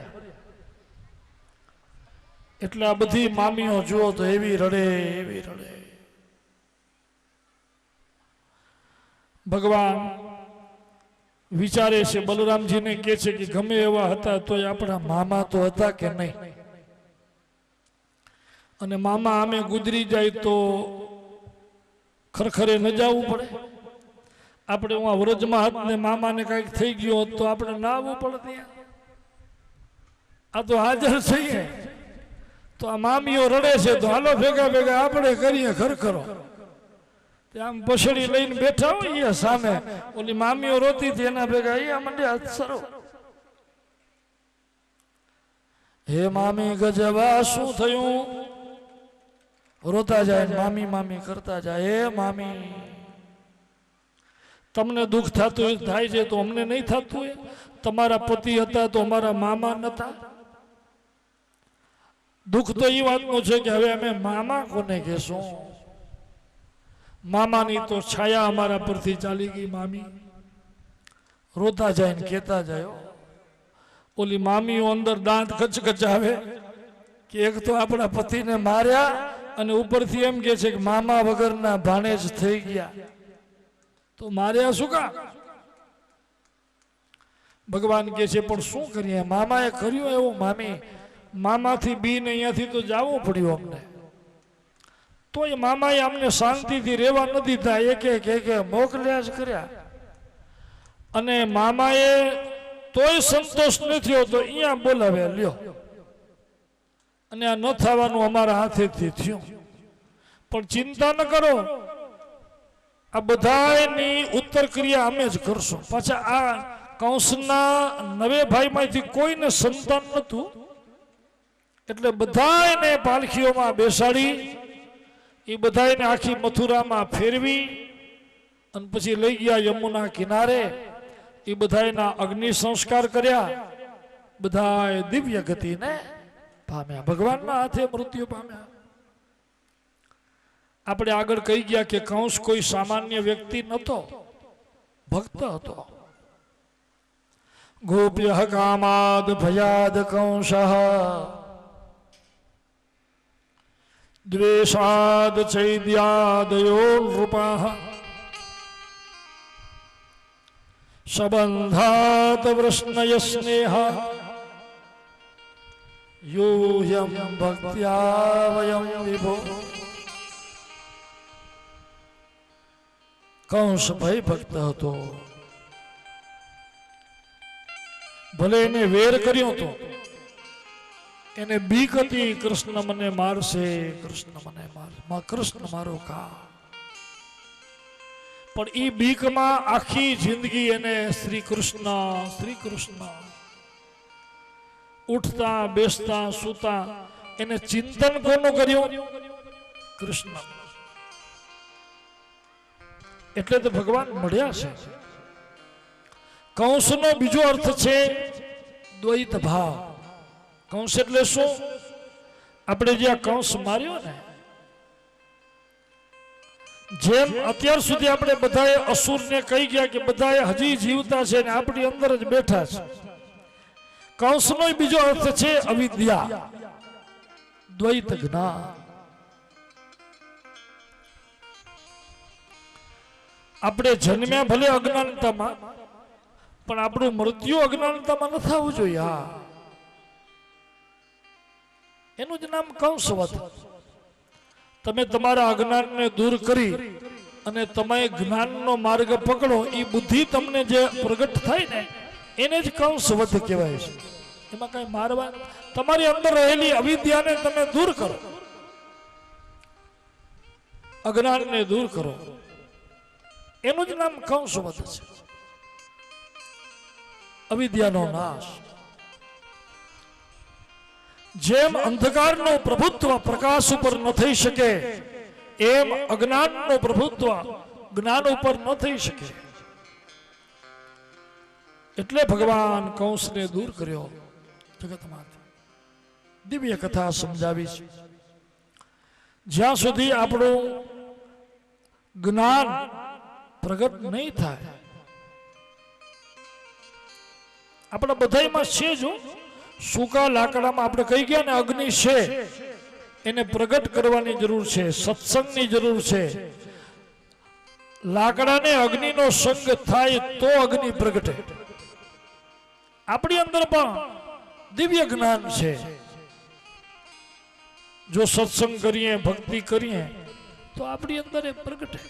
એટલે આ બધી મામીઓ જુઓ તો એવી રડે. ભગવાન વિચારે છે, બલરામજીને કહે છે કે ગમે એવા હતા તોય આપણા મામા તો હતા કે નહીં. અને મામા આમે ગુજરી જાય તો ખરખરે ન જવું પડે. આપણે વ્રજમાં હતા ને મામાને કંઈક થઈ ગયો હોત તો આપણે ના આવવું પડે ત્યાં. આ તો હાજર છીએ તો આ મામીઓ રડે છે તો હાલો ભેગા આપણે કરીએ ખરખરો. આમ પછડી લઈને બેઠા હોય સામે ઓલી મામીઓ રોતી હતી એના ભેગા અહીંયા મંડે અસરો. હે મામી ગજવા શું થયું? રોતા જાય મામી કરતા જાય. હે મામી તમને દુઃખ થતું થાય છે તો અમને નહીં થતું? તમારા પતિ હતા તો અમારા મામા નતા? દુઃખ તો એ વાતનું છે કે હવે અમે મામા કોને કહેશું? મામાની તો છાયા અમારા પરથી ચાલી ગઈ. મામી રોતા જાય ને કહેતા જાય. ઓલી મામીઓ અંદર દાંત કચકચાવે કે એક તો આપણા પતિને માર્યા અને ઉપરથી એમ કે છે કે મામા વગરના ભાણેજ થઈ ગયા. તો માર્યા શું કામ? ભગવાન કે છે પણ શું કરીએ, મામાએ કર્યું એવું. મામાથી બીને અહીંયાથી તો જવું પડ્યું અમને. તો એ મામાએ અમને શાંતિથી રહેવા ન દીધા. એક મોકલ્યા જ કર્યા. અને મામાએ તોય સંતોષ ન થયો તો અહીંયા બોલાવે લ્યો. અને આ ન થવાનું અમારા હાથેથી થયું. પણ ચિંતા ન કરો, આ બધાની ઉત્તર ક્રિયા અમે જ કરશું. પાછા આ કંસના 9 ભાઈમાંથી કોઈને સંતાન નહોતું એટલે બધાને પાલખીઓમાં બેસાડી એ બધાને આખી મથુરામાં ફેરવી અને પછી લઈ ગયા યમુના કિનારે. એ બધાયના અગ્નિ સંસ્કાર કર્યા, બધાય દિવ્ય ગતિને પામ્યા, ભગવાનના હાથે મૃત્યુ પામ્યા. આપણે આગળ કહી ગયા કે કંસ કોઈ સામાન્ય વ્યક્તિ નહોતો, ભક્ત હતો. ગોપ્ય કામાદ ભયાદ કંસ દ્વેષાદ ચૈદ્યાદયો નૃપાઃ સંબંધાત વૃષ્ણય સ્નેહ યોયમ ભક્ત્યા વયમ વિભો. કંસ ભય ભક્ત હતો, ભલે એને વેર કર્યો હતો, એને બીક હતી કૃષ્ણ મને મારશે, કૃષ્ણ મને મારશે, કૃષ્ણ મારો કા. પણ એ બીકમાં આખી જિંદગી એને શ્રી કૃષ્ણ ઉઠતા બેસતા સૂતા એને ચિંતન કોનું કર્યું? કૃષ્ણ. એટલે તો ભગવાન મળ્યા છે. કંસનો બીજો અર્થ છે દ્વૈત ભાવ. કંસ એટલે શું? આપણે જે આ કંસ માર્યો ને, જેમ અત્યાર સુધી આપણે બધાએ અસુરને કહી ગયા કે બધાએ હજી જીવતા છે ને આપણી અંદર જ બેઠા છે. કંસનો બીજો અર્થ છે અવિદ્યા, દ્વૈત જ્ઞાન. આપણે જન્મ્યા ભલે અજ્ઞાનતામાં, પણ આપણું મૃત્યુ અજ્ઞાનતામાં ન થવું જોઈએ. એનું જ નામ કંસવત. તમે તમારા અજ્ઞાનને દૂર કરી અને તમે જ્ઞાનનો માર્ગ પકડો, એ બુદ્ધિ તમને જે પ્રગટ થાય ને એને જ કંસવત કહેવાય છે. એમાં કઈ મારવા, તમારી અંદર રહેલી અવિદ્યાને તમે દૂર કરો, અજ્ઞાનને દૂર કરો, એનું જ નામ કંસવત છે. અવિદ્યાનો નાશ. જેમ અંધકારનો પ્રભુત્વ પ્રકાશ ઉપર ન થઈ શકે, એમ અજ્ઞાનનો પ્રભુત્વ જ્ઞાન ઉપર ન થઈ શકે. એટલે ભગવાન કંસને દૂર કર્યો જગતમાંથી. દિવ્ય કથા સમજાવી છે. જ્યાં સુધી આપણું જ્ઞાન પ્રગટ નહીં થાય, આપણા બધામાં છે જો સૂકા લાકડામાં આપણે કહી ગયા ને અગ્નિ છે, એને પ્રગટ કરવાની જરૂર છે, સત્સંગની જરૂર છે. લાકડાને અગ્નિનો સંગ થાય તો અગ્નિ પ્રગટે. આપણી અંદર પણ દિવ્ય જ્ઞાન છે. જો સત્સંગ કરીએ, ભક્તિ કરીએ તો આપણી અંદર એ પ્રગટે.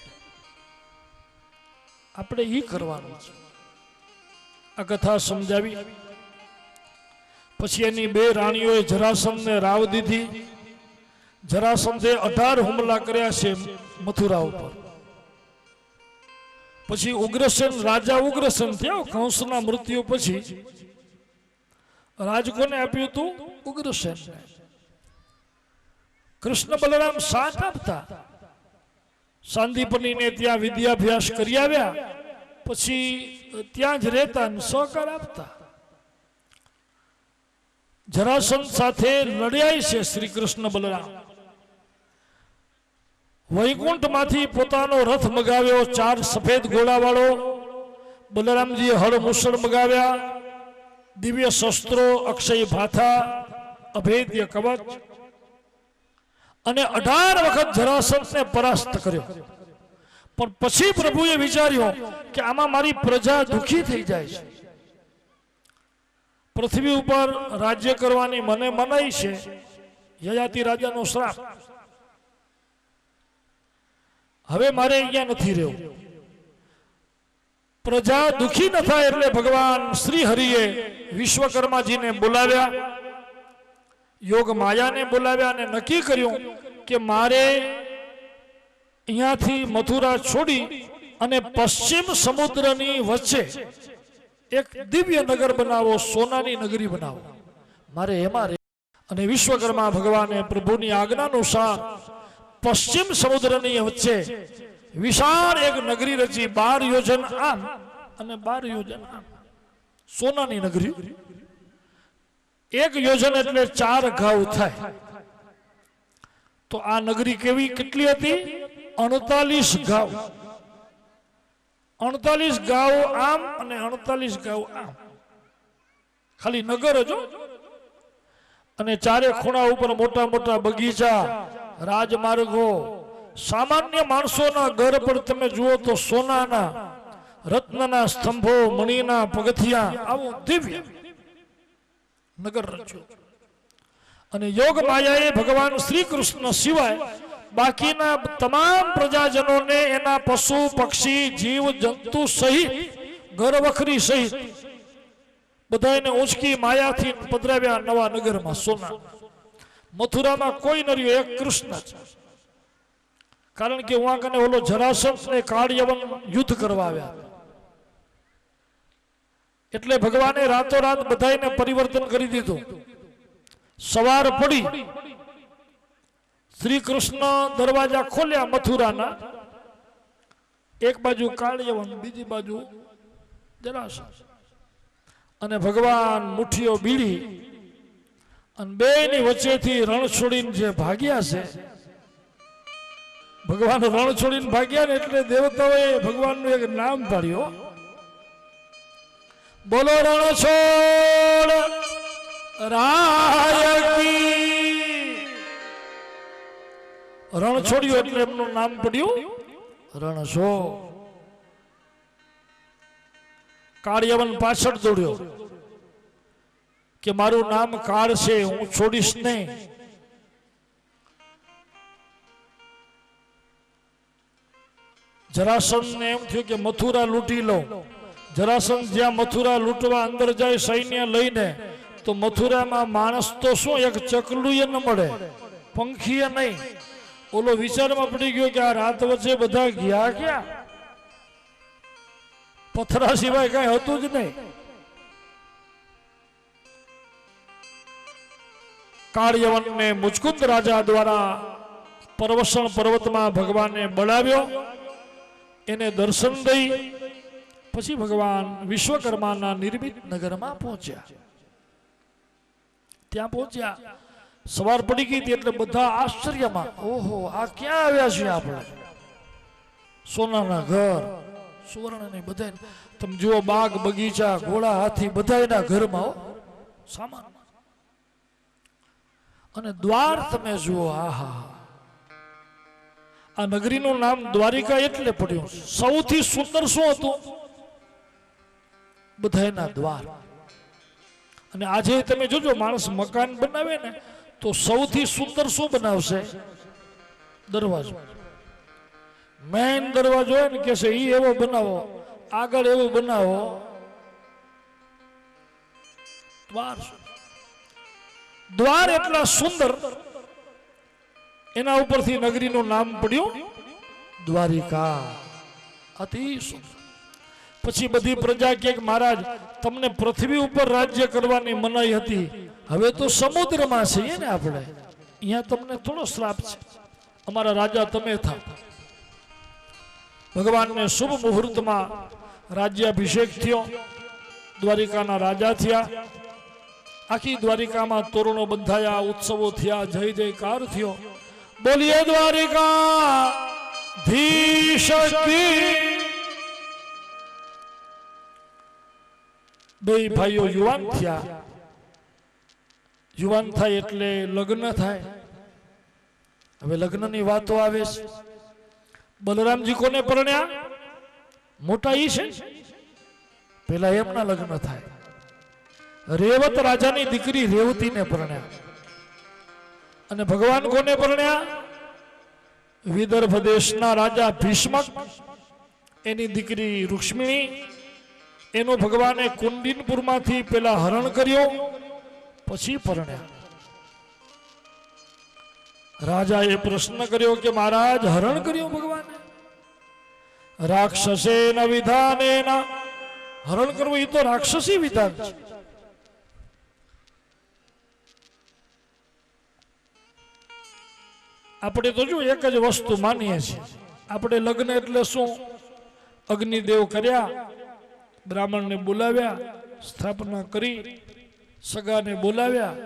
આપણે એ કરવાનું છે. આ કથા સમજાવી પછી એની બે રાણીઓએ જરાસંધને રાવ દીધી. જરાસંધે 18 હુમલા કર્યા છે મથુરા ઉપર. પછી ઉગ્રસેન, રાજા ઉગ્રસેન થયા. કંસના મૃત્યુ પછી રાજ કોને આપ્યું હતું? ઉગ્રસેન. કૃષ્ણ બલરામ સાથ આપતા. સાંદીપનીને ત્યાં વિદ્યાભ્યાસ કરી આવ્યા, પછી ત્યાં જ રહેતા અને સહકાર આપતા. જરાસંધ સાથે લડ્યા છે શ્રી કૃષ્ણ બલરામ. વૈકુંઠમાંથી પોતાનો રથ મગાવ્યો, 4 સફેદ ઘોડાવાળો. બલરામજીએ હળ મુસળ મગાવ્યા, દિવ્ય શસ્ત્રો, અક્ષય ભાથા, અભેદ્ય કવચ, અને 18 વખત જરાસંધને પરાસ્ત કર્યો. પણ પછી પ્રભુએ વિચાર્યું કે આમાં મારી પ્રજા દુઃખી થઈ જાય છે. પૃથ્વી ઉપર રાજ્ય કરવાની મને મનાઈ છે, યયાતિ રાજાનો શ્રાપ. હવે મારે અહીંયા નથી રહેવું. પ્રજા દુઃખી ન થાય એટલે ભગવાન શ્રી હરિએ વિશ્વકર્માજીને બોલાવ્યા, યોગ માયાને બોલાવ્યા અને નક્કી કર્યું કે મારે અહીંયાથી મથુરા છોડી અને પશ્ચિમ સમુદ્રની વચ્ચે એક દિવ્ય નગર બનાવો, સોનાની નગરી બનાવો, મારે એમાં. અને વિશ્વકર્મા ભગવાને પ્રભુની આજ્ઞાનુસાર પશ્ચિમ સમુદ્રની વચ્ચે વિશાળ એક નગરી રચી, 12 યોજન આમ અને 12 યોજન આમ. સોનાની નગરી. એક યોજન એટલે 4 ઘાવ થાય. તો આ નગરી કેવી કેટલી હતી? 38 ઘાવ. 38 ગાવ આમ અને 38 ગાવ આમ. ખાલી નગર જ. અને ચારે ખૂણા ઉપર મોટા મોટા બગીચા, રાજમાર્ગો. સામાન્ય માણસોના ઘર પર તમે જુઓ તો સોનાના, રત્નના સ્તંભો, મણીના પગથિયા, આવું દિવ્ય નગર રચ્યું. અને યોગ માયાએ ભગવાન શ્રી કૃષ્ણ સિવાય બાકીના તમામ પ્રજાજનોને એના પશુ પક્ષી જીવ જંતુ સહિત ઘર વખરી સહિત બધાને ઉંચકી માયાથી પધરાવ્યા નવા નગરમાં સોના. મથુરામાં કોઈ ન રહ્યો, એક કૃષ્ણ. કારણ કે વહાં કને ઓલો જરાસંધ ને કાળયવન યુદ્ધ કરવા આવ્યા. એટલે ભગવાને રાતોરાત બધાને પરિવર્તન કરી દીધું. સવાર પડી શ્રી કૃષ્ણ દરવાજા ખોલ્યા મથુરાના. એક બાજુ કાળયવન, બીજી બાજુ જરાસંધ. અને ભગવાન મુઠ્ઠીઓ બીડી અને બેની વચ્ચેથી રણ છોડીને જે ભાગ્યા છે. ભગવાન રણ છોડીને ભાગ્યા ને એટલે દેવતાઓએ ભગવાનનું એક નામ પાડ્યું. બોલો રણ છોડ રાય કી. રણ છોડ્યું એટલે એમનું નામ પડ્યું રણછોડ. કાળયવન પાછળ દોડ્યો કે મારું નામ કાળ છે, હું છોડીશ નહીં. જરાસંધને એમ થયું કે મથુરા લૂંટી લઉં. જરાસંધ જ્યાં મથુરા લૂંટવા અંદર જાય સૈન્ય લઈને, તો મથુરામાં માણસ તો શું એક ચકલું ન મળે, પંખી નહીં. ઓલો વિચારમાં પડી ગયો કે આ રાત વચ્ચે બધા ગયા ક્યાં? પથરા સિવાય કઈ હતું જ નહીં. કાળયવનને મુચકુંદ રાજા દ્વારા પરવસણ પર્વતમાં ભગવાને બોલાવ્યો. એને દર્શન દઈ પછી ભગવાન વિશ્વકર્માના નિર્મિત નગરમાં પહોંચ્યા. ત્યાં પહોંચ્યા, સવાર પડી ગઈ હતી એટલે બધા આશ્ચર્યમાં, ઓહો આ ક્યાં આવ્યા છીએ આપણે? સોનાના ઘર, સુવર્ણની બધા. તમે જુઓ બાગ બગીચા, ઘોડા હાથી બધા એના ઘરમાં સામાન. અને દ્વાર તમે જુઓ, આહા. આ નગરીનું નામ દ્વારિકા એટલે પડ્યું. સૌથી સુંદર શું હતું? બધાના દ્વાર. અને આજે તમે જોજો માણસ મકાન બનાવે ને તો સૌથી સુંદર શું બનાવશે? દરવાજો. મેન દરવાજો હોય ને કે છે ઈ એવો બનાવો, આગળ એવો બનાવો. દ્વાર. દ્વાર એટલા સુંદર, એના ઉપરથી નગરીનું નામ પડ્યું દ્વારિકા. અતિ સુંદર. પછી બધી પ્રજા કે મહારાજ તમને પૃથ્વી ઉપર રાજ્ય કરવાની મનાઈ હતી, હવે તો સમુદ્રમાં છીએ ને આપણે, અહીંયા તમને થોડો શ્રાપ છે, અમારા રાજા તમે થાવ. ભગવાનને શુભ મુહૂર્તમાં રાજ્યાભિષેક થયો, દ્વારિકાના રાજા થયા. આખી દ્વારિકામાં તોરણો બંધાયા, ઉત્સવો થયા, જય જયકાર થયો. બોલીએ દ્વારિકા ધીશ કી. બે ભાઈઓ યુવાન થયા. યુવાન થાય એટલે લગ્ન થાય. હવે લગ્નની વાતો આવે છે. બલરામજી કોને પરણ્યા? મોટા ઈ છે. પેલા એમના લગ્ન થાય. રેવત રાજાની દીકરી રેવતીને પરણ્યા. અને ભગવાન કોને પરણ્યા? વિદર્ભ દેશના રાજા ભીષ્મક, એની દીકરી રૂક્ષ્મિણી. એનો ભગવાને કુંડિનપુરમાંથી પેલા હરણ કર્યો, પછી પરણ્યા. રાજાએ પ્રશ્ન કર્યો કે મહારાજ હરણ કર્યું ભગવાને? રાક્ષસેન વિધાનેન. હરણ કરવું એ તો રાક્ષસી વિધાન છે. આપણે તો જો એક જ વસ્તુ માનીએ છીએ. આપણે લગ્ન એટલે શું? અગ્નિદેવ કર્યા, બ્રાહ્મણને બોલાવ્યા, સ્થાપના કરી, સગાને બોલાવ્યા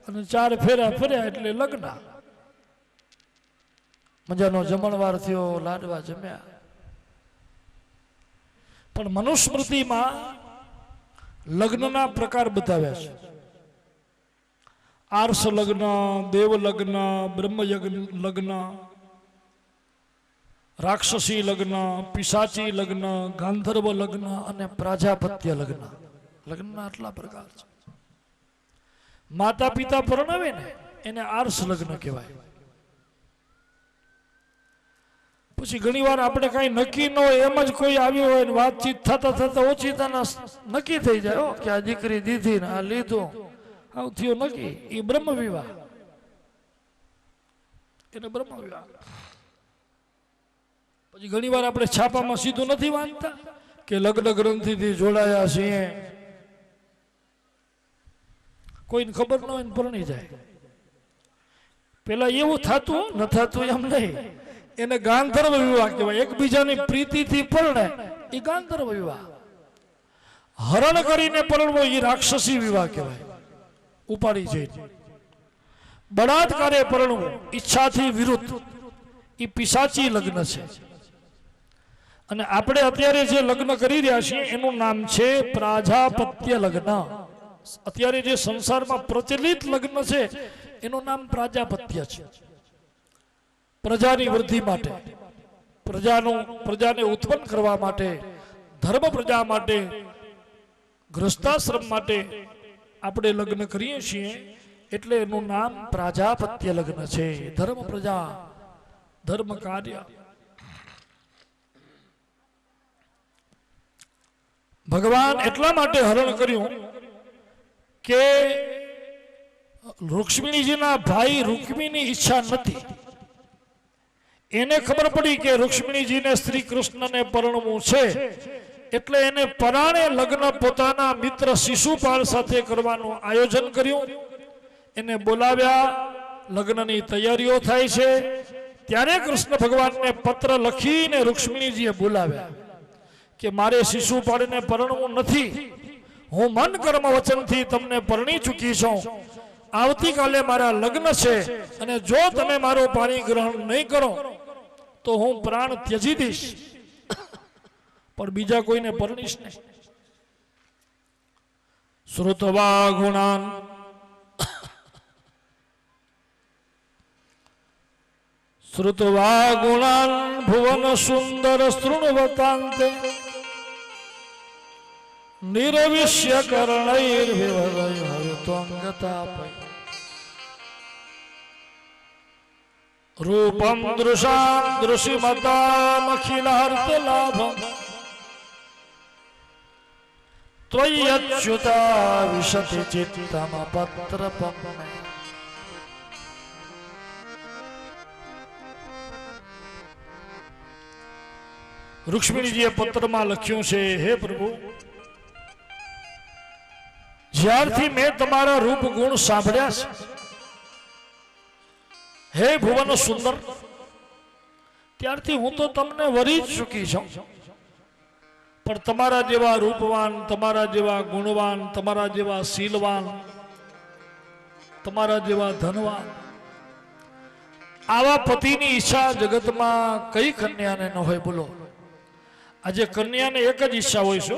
અને 4 ફેરા ફર્યા એટલે લગ્ન. મજાનો જમણવાર થયો, લાડવા જમ્યા. પણ મનુસ્મૃતિમાં લગ્નના પ્રકાર બતાવ્યા છે. આર્ષ લગ્ન, દેવ લગ્ન, બ્રહ્મ લગ્ન, રાક્ષસી લગ્ન, પિશાચી લગ્ન, ગાંધર્વ લગ્ન અને પ્રાજાપત્ય લગ્ન. લગ્નના આટલા પ્રકાર છે. માતા પિતા પરણાવે ને એને આર્ષ લગ્ન કહેવાય. પછી ઘણી વાર આપણે કઈ નક્કી ન હોય, એમ જ કોઈ આવ્યું હોય ને વાતચીત થતા થતા ઓછી નક્કી થઈ જાય કે આ દીકરી દીધી ને આ લીધું, આવું થયું નક્કી. એ બ્રહ્મ વિવાહ, એને બ્રહ્મ વિવાહ. પછી ઘણી વાર આપણે છાપામાં સીધું નથી વાંચતા કે લગ્ન ગ્રંથિથી જોડાયા છીએ, કોઈને ખબર ન હોય ને પરણી જાય. પેલા એવું થતું ન થતું એમ નહીં, એને ગાંધર્વ વિવાહ કહેવાય. એકબીજાની પ્રીતિથી પરણે એ ગાંધર્વ વિવાહ. હરણ કરીને પરણવો એ રાક્ષસી વિવાહ કહેવાય. ઉપાડી જઈને બળાત્કારે પરણવું ઈચ્છાથી વિરુદ્ધ એ પિશાચી લગ્ન છે. અને આપણે અત્યારે જે લગ્ન કરી રહ્યા છીએ એનું નામ છે પ્રાજાપત્ય લગ્ન. અત્યારે જે સંસારમાં પ્રચલિત લગ્ન છે એનું નામ પ્રાજાપત્ય છે. પ્રજાની વૃદ્ધિ માટે, પ્રજાને ઉત્પન્ન કરવા માટે, ધર્મ પ્રજા માટે, ગૃહસ્થાશ્રમ માટે આપણે લગ્ન કરીએ છીએ એટલે એનું નામ પ્રાજાપત્ય લગ્ન છે. ધર્મ પ્રજા, ધર્મ કાર્ય. ભગવાન એટલા માટે હરણ કર્યું કે રૂક્ષ્મણીજીના ભાઈ રૂક્મીની ઈચ્છા નથી. એને ખબર પડી કે રૂક્ષ્મણીજીને શ્રી કૃષ્ણને પરણવું છે એટલે એને પરાણે લગ્ન પોતાના મિત્ર શિશુપાળ સાથે કરવાનું આયોજન કર્યું. એને બોલાવ્યા, લગ્નની તૈયારીઓ થાય છે. ત્યારે કૃષ્ણ ભગવાનને પત્ર લખીને રૂક્ષ્મણીજીએ બોલાવ્યા કે મારે શિશુપાળને પરણવું નથી, હું મન કર્મ વચનથી તમને પરણી ચૂકી છું. આવતીકાલે મારા લગ્ન છે અને જો તમે મારું પાણી ગ્રહણ નહીં કરો તો હું પ્રાણ ત્યજી દઈશ, પણ બીજા કોઈને પરણીશ નહીં. શ્રુતવા ગુણાન ભુવન સુંદર શૃણવતાંતે નિરવિશ્ય કર્ણૈર્વિવદયત્વંગતાપૈ રૂપમ દૃશાં દૃશિમતામખિલાર્થલાભમ ત્વય્યચ્યુતા વિશતિ ચિત્તમ પત્રપમ. રૂક્ષ્મણીજીએ પત્રમાં લખ્યું છે, હે પ્રભુ, જ્યારથી મેં તમારા રૂપ ગુણ સાંભળ્યા છે, હે ભુવન સુંદર, ત્યારથી હું તો તમને વરી જ ચૂકી છું. પણ તમારા જેવા રૂપવાન, તમારા જેવા ગુણવાન, તમારા જેવા શીલવાન, તમારા જેવા ધનવાન, આવા પતિની ઈચ્છા જગતમાં કઈ કન્યાને ન હોય? બોલો. આજે કન્યાને એક જ ઈચ્છા હોય છે.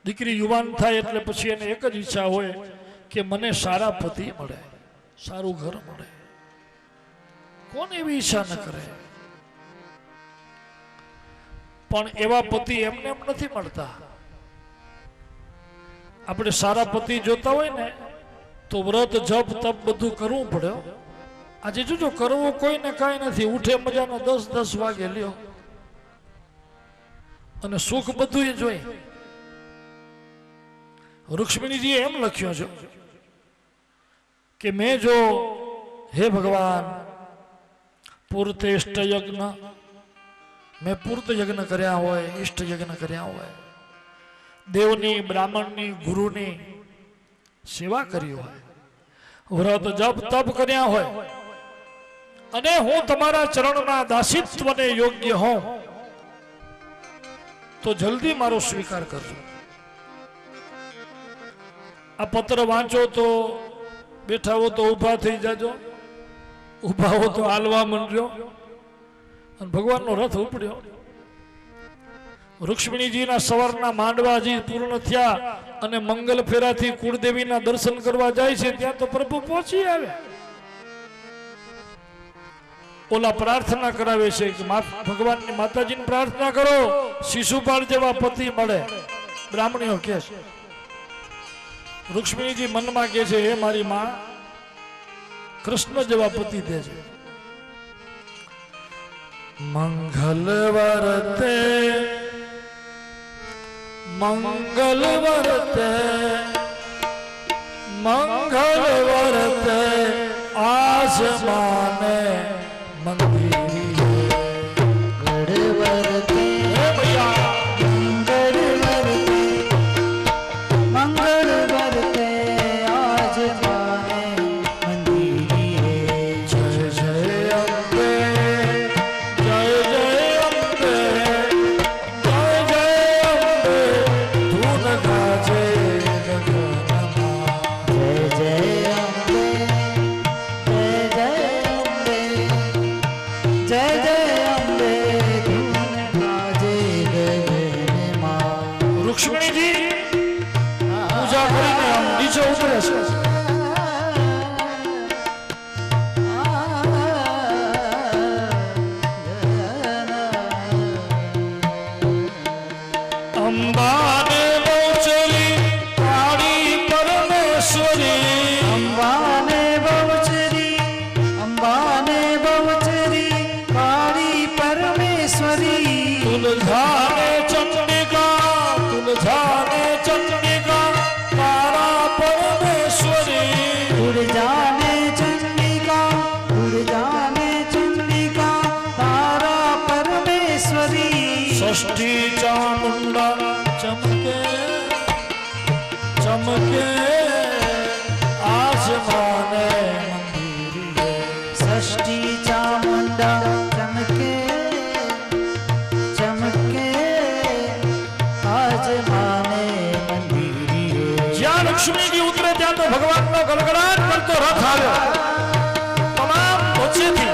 દીકરી યુવાન થાય એટલે પછી એને એક જ ઈચ્છા હોય કે મને સારા પતિ મળે, સારું ઘર મળે. કોણ એવી ઈચ્છા ન કરે? પણ એવા પતિ એમને એમ નથી મળતા. આપણે સારા પતિ જોતા હોય ને તો વ્રત જપ તપ બધું કરવું પડે. આજે જોજો, કરવું કોઈને કાંઈ નથી. ઉઠે મજાનો 10-10 વાગે લ્યો અને સુખ બધું એ જોઈ. રૂક્ષ્મણીજીએ એમ લખ્યું છે કે મેં જો, હે ભગવાન, પૂર્ત ઇષ્ટ યજ્ઞ, મેં પૂર્ત યજ્ઞ કર્યા હોય, ઇષ્ટ યજ્ઞ કર્યા હોય, દેવની, બ્રાહ્મણની, ગુરુની સેવા કરી હોય, વ્રત જપ તપ કર્યા હોય અને હું તમારા ચરણના દાસિત્વને યોગ્ય હોઉં તો જલ્દી મારો સ્વીકાર કરજો. આ પત્ર વાંચો તો બેઠા હો તો ઊભા થઈ જાજો, ઊભા હો તો હાલવા માંડજો. અને ભગવાનનો રથ ઉપડ્યો. રૂક્ષ્મણીજીના સવારના માંડવાજી પૂર્ણ થયા અને મંગલ ફેરાથી કુળદેવીના દર્શન કરવા જાય છે. ત્યાં તો પ્રભુ પહોંચી આવ્યા. ઓલા પ્રાર્થના કરાવે છે કે ભગવાનની માતાજીને પ્રાર્થના કરો, શિશુપાળ જેવા પતિ મળે. બ્રાહ્મણીઓ કહે છે. રૂક્ષ્મણીજી મનમાં કહે છે, હે મારી માં, કૃષ્ણ જેવા પતિ દે છે. મંગલ વરતે મંગલ વરતે મંગલ વરતે આસમાને મંદિરી ગઢવરતે મંગળ વરતે મંગળ વરતે આજ માને મંદિરે. જય જય અંબે જય જય અંબે જય જય અંબે ધૂન ગાજે ગગનમાં. જય જય અંબે જય જય અંબે ધૂન ગાજે ગગનમાં. રૂક્ષ્મણીજી પૂજા કરીને આમ નીચે ઉતરે છે. અંબાને બહુચરી કાળી પરમેશ્વરી, અંબાને બહુચરી અંબાને બહુચરી કાળી પરમેશ્વરી. તુલજાને ચંડિકા તુલજાને ચંડિકા તારા પરમેશ્વરી. ઉડજાને ચંડિકા ઉડજાને ચંડિકા તારા પરમેશ્વરી. ષષ્ઠી ચામુંડા ચમકે ચમકે આસમાને મંદિરે. ષષ્ઠી ચામુંડા ચમકે ચમકે આજ માને મંદિરે. જ્યાં લક્ષ્મીજી ઉતરે ત્યાં તો ભગવાનનો ગડગડાટ કરતો રથ આવ્યો. તમામ વચ્ચેથી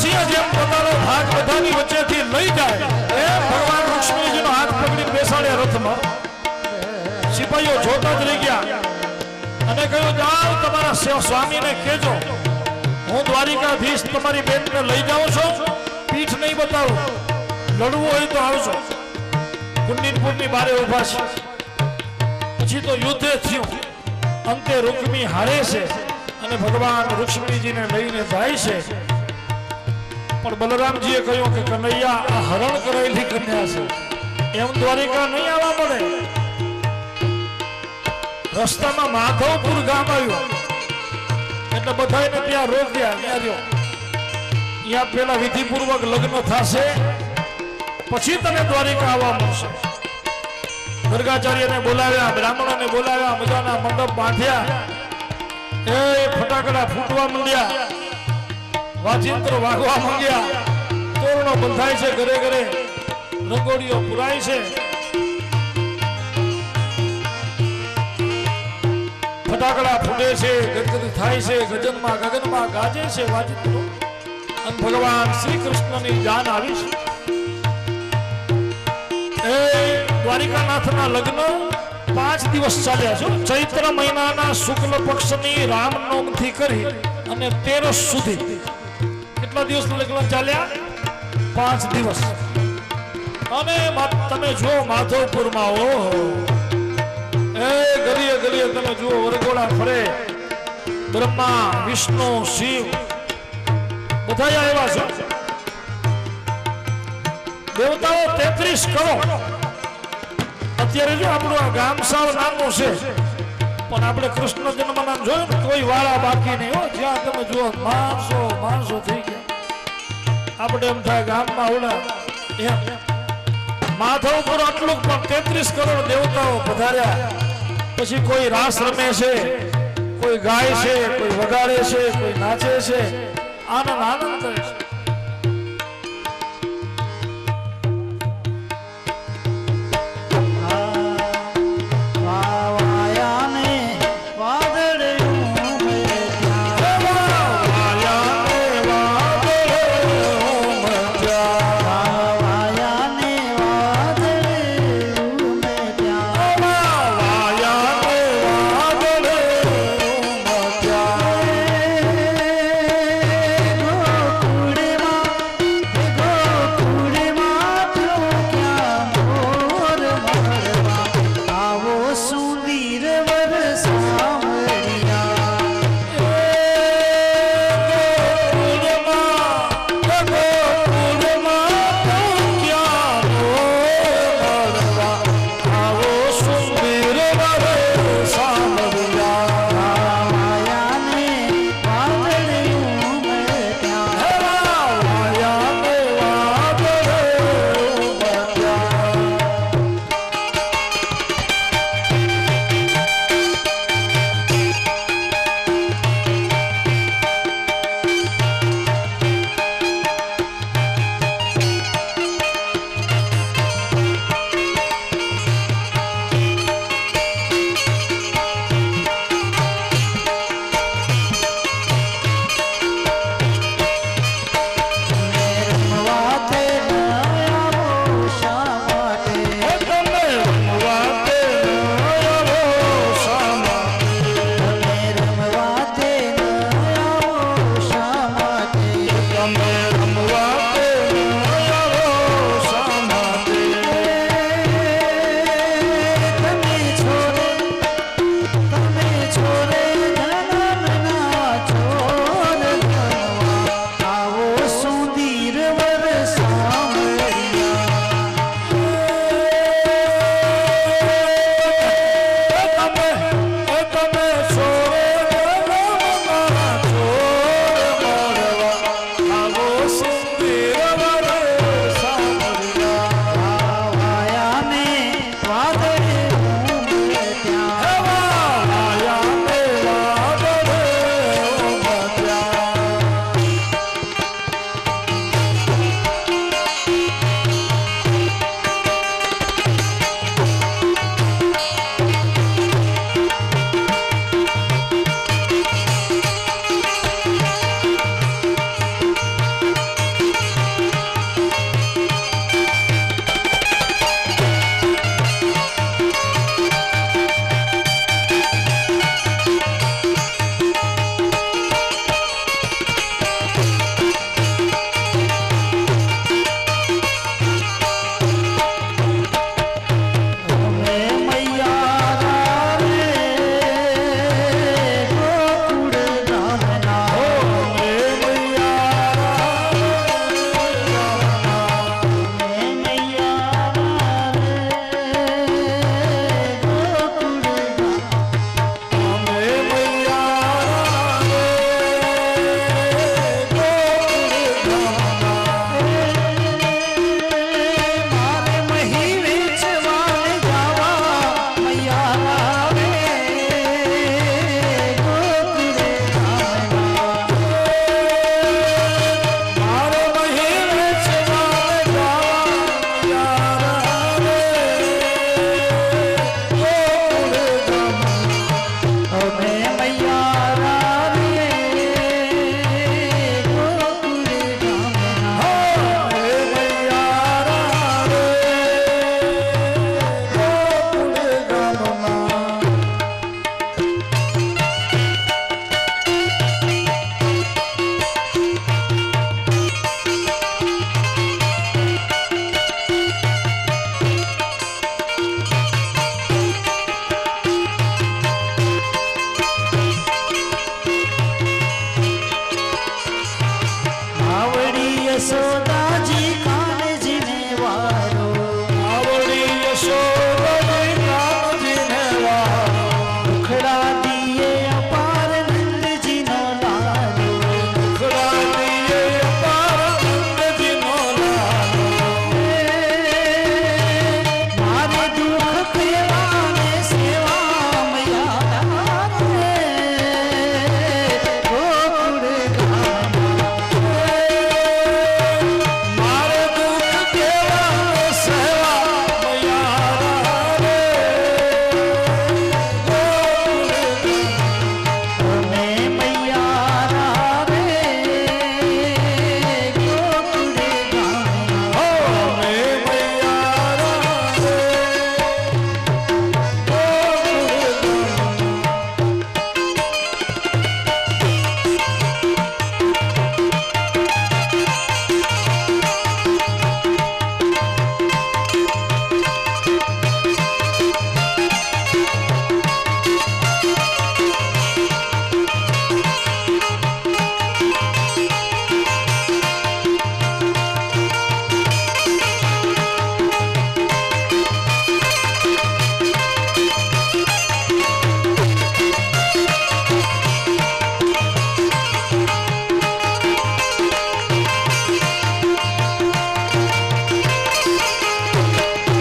સિંહ જેમ પોતાનો ભાગ બધાની વચ્ચેથી લઈ જાય એમ ભગવાન લક્ષ્મીજીનો હાથ પકડીને બેસાડ્યા રથમાં. સિપાહીઓ જોતા જ રહી ગયા અને કહ્યું, જાઓ તમારા સ્વામીને કહેજો હું દ્વારિકાધીશ તમારી બેનને લઈ જાઉં છું, પીઠ નહીં બતાવું, લડવું હોય તો આવજો. કુંડિનપુરની બારે ઉભા છે. પછી તો યુદ્ધે થયું. અંતે રૂકમી હારે છે અને ભગવાન રૂક્ષ્મણીજીને લઈને જાય છે. પણ બલરામજીએ કહ્યું કે કનૈયા, આ હરણ કરાયેલી કન્યા છે, એમ દ્વારિકા નહીં આવવા મળે. રસ્તામાં માધવપુર ગામ આવ્યું એટલે બધાને ત્યાં રોક્યા. ત્યાં રહ્યો, ત્યાં પેલા વિધિપૂર્વક લગ્ન થશે, પછી તને દ્વારિકા આવવા મળશે. ગર્ગાચાર્યને બોલાવ્યા, બ્રાહ્મણોને બોલાવ્યા, મજાના મંડપ બાંધ્યા. એ ફટાકડા ફૂટવા માંડ્યા, વાજિંત્રો વાગવા માંડ્યા, તોરણો બંધાય છે, ઘરે ઘરે રંગોળીઓ પુરાય છે. ફટાકડા ફૂટે છે, ગદગદ થાય છે, ગગનમાં ગગનમાં ગાજે છે વાજિંત્રો. અને ભગવાન શ્રી કૃષ્ણની જાન આવી છે. એ દ્વારિકાનાથના લગ્ન 5 દિવસ ચાલ્યા છે. ચૈત્ર મહિનાના શુક્લ પક્ષની રામનવમીથી કરી અને 13 સુધી. કેટલા દિવસ લગ્ન ચાલ્યા? 5 દિવસ. અને તમે જુઓ માધવપુરમાં, ઓહો, એ ગલીએ ગલીએ તમે જુઓ વરઘોડા ફરે. બ્રહ્મા, વિષ્ણુ, શિવ બધા આવ્યા છે. દેવતાઓ 33 કરોડ. અત્યારે જો આપણું આ ગામ સાવ નાનું છે, પણ આપણે કૃષ્ણ જન્મના જોયું ને કોઈ વાળા બાકી નહીં. જ્યાં તમે જુઓ માણસો માણસો થઈ ગયા. આપણે એમ થાય ગામમાં ઓલા એમ. માધવપુર આટલું, પણ 33 કરોડ દેવતાઓ પધાર્યા. પછી કોઈ રાસ રમે છે, કોઈ ગાય છે, કોઈ વગાડે છે, કોઈ નાચે છે, આનંદ આનંદ કરે છે. યશોદાજી કાનજીને વારો આવડી યશોદાજી કાનજીને વારો મુખડા દીએ અપાર નંદજીનો લાલો મુખડા દીએ અપાર નંદજીનો લાલો મારે દુઃખ કેવાને સેવા મયા ગોકુળ ગામ મારે દુઃખ કેવા સેવા મયારા રે અમે મૈયારા રે ગોકુળ ગામ હો મે મયારા રે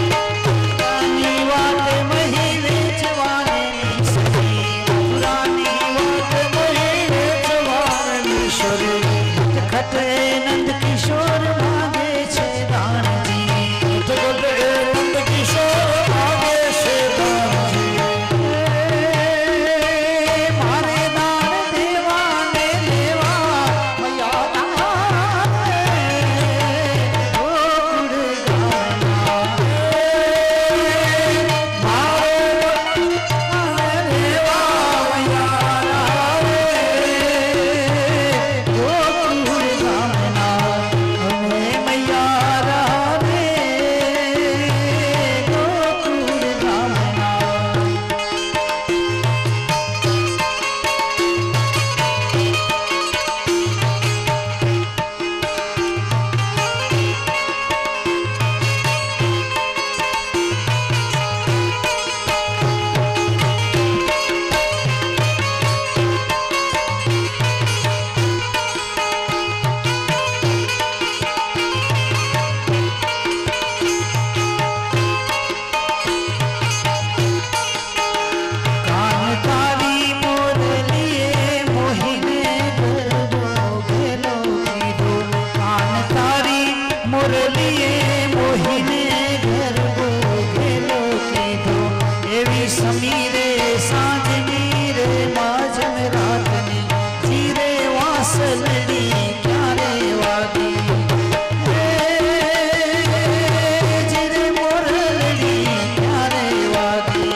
પુરાની વાત મહિને જવાને સરી પુરાની વાત મહિને જવાનની શરીર ખટે નંદ કિશોર માંગે છે દાણજી જગત એ નંદ કિશોર આવે છે દાનજી મારે દાન દેવાને લેવા મયા ગોકુળ ગામના ગોકુળ ગામના અમે મૈયારા રે ગોકુળ ગામના કાન તારી મોરલીએ મોહીને ગરબો ઘેલો કીધો કાન તારી મોરલીએ મોહીને ગરબો ઘેલો કીધો એવી સમીરે સાંજની રે માજમ રાતની જીરે વાસલડી ક્યારે વાગી જીરે મોરલડી ક્યારે વાગી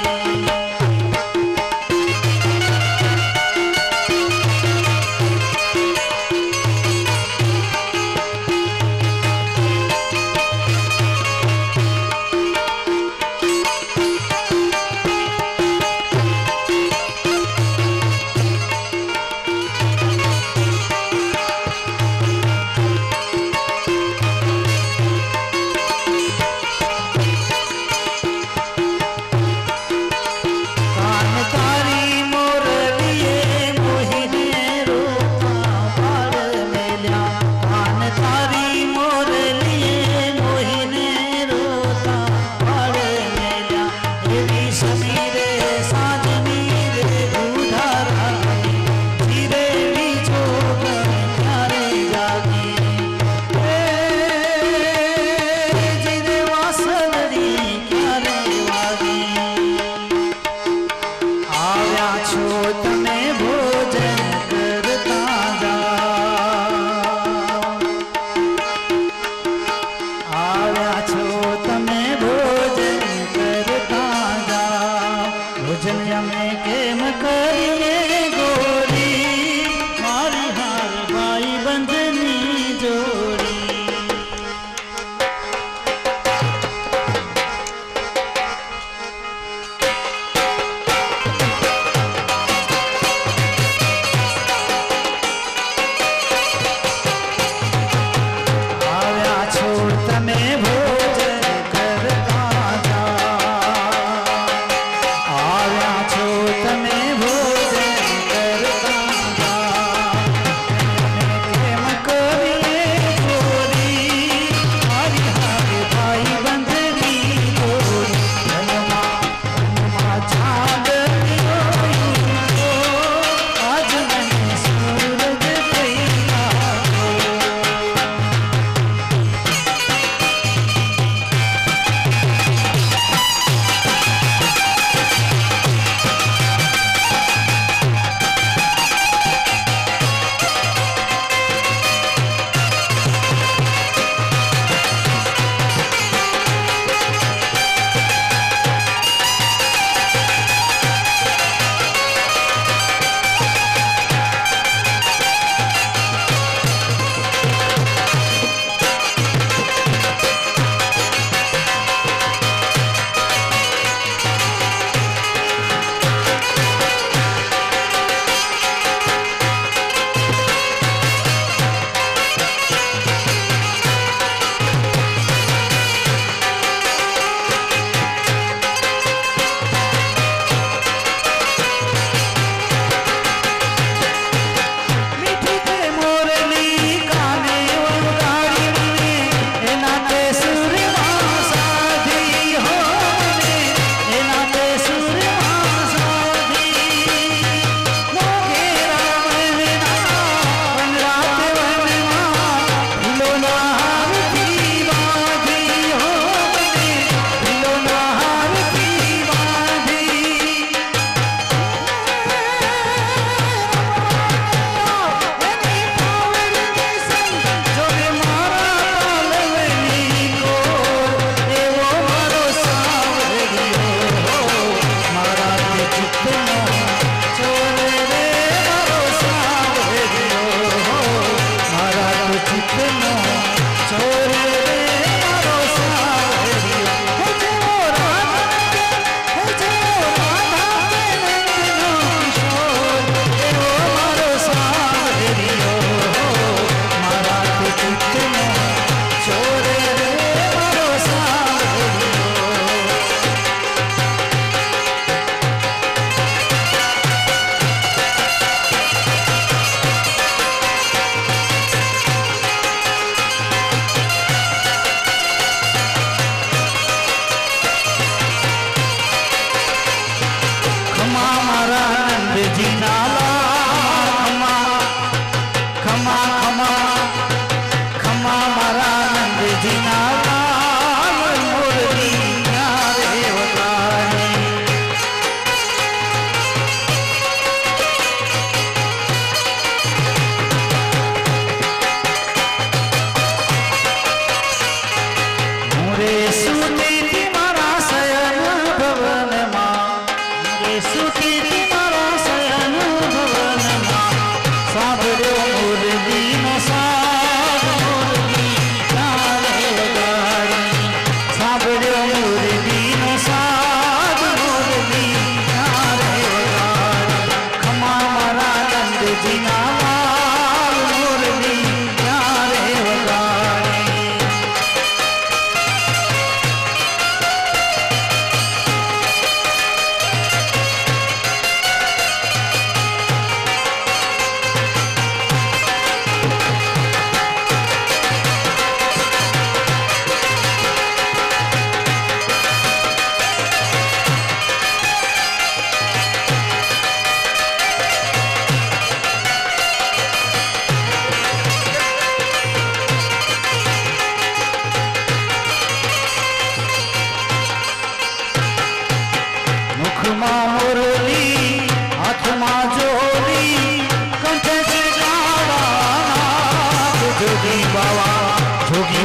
जोगी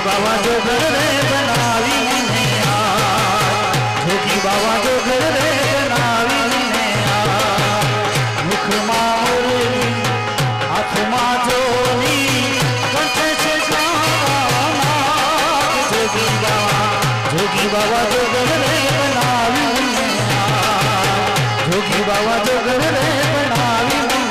बाबा जो घर रे बनावी ने आज जोगी बाबा जो घर रे बनावी ने आज मुख मां मुरली हाथ मां जोनी कंठे से गाना जोगी बाबा जो घर रे बनावी ने आज जोगी बाबा जो घर रे बनावी ने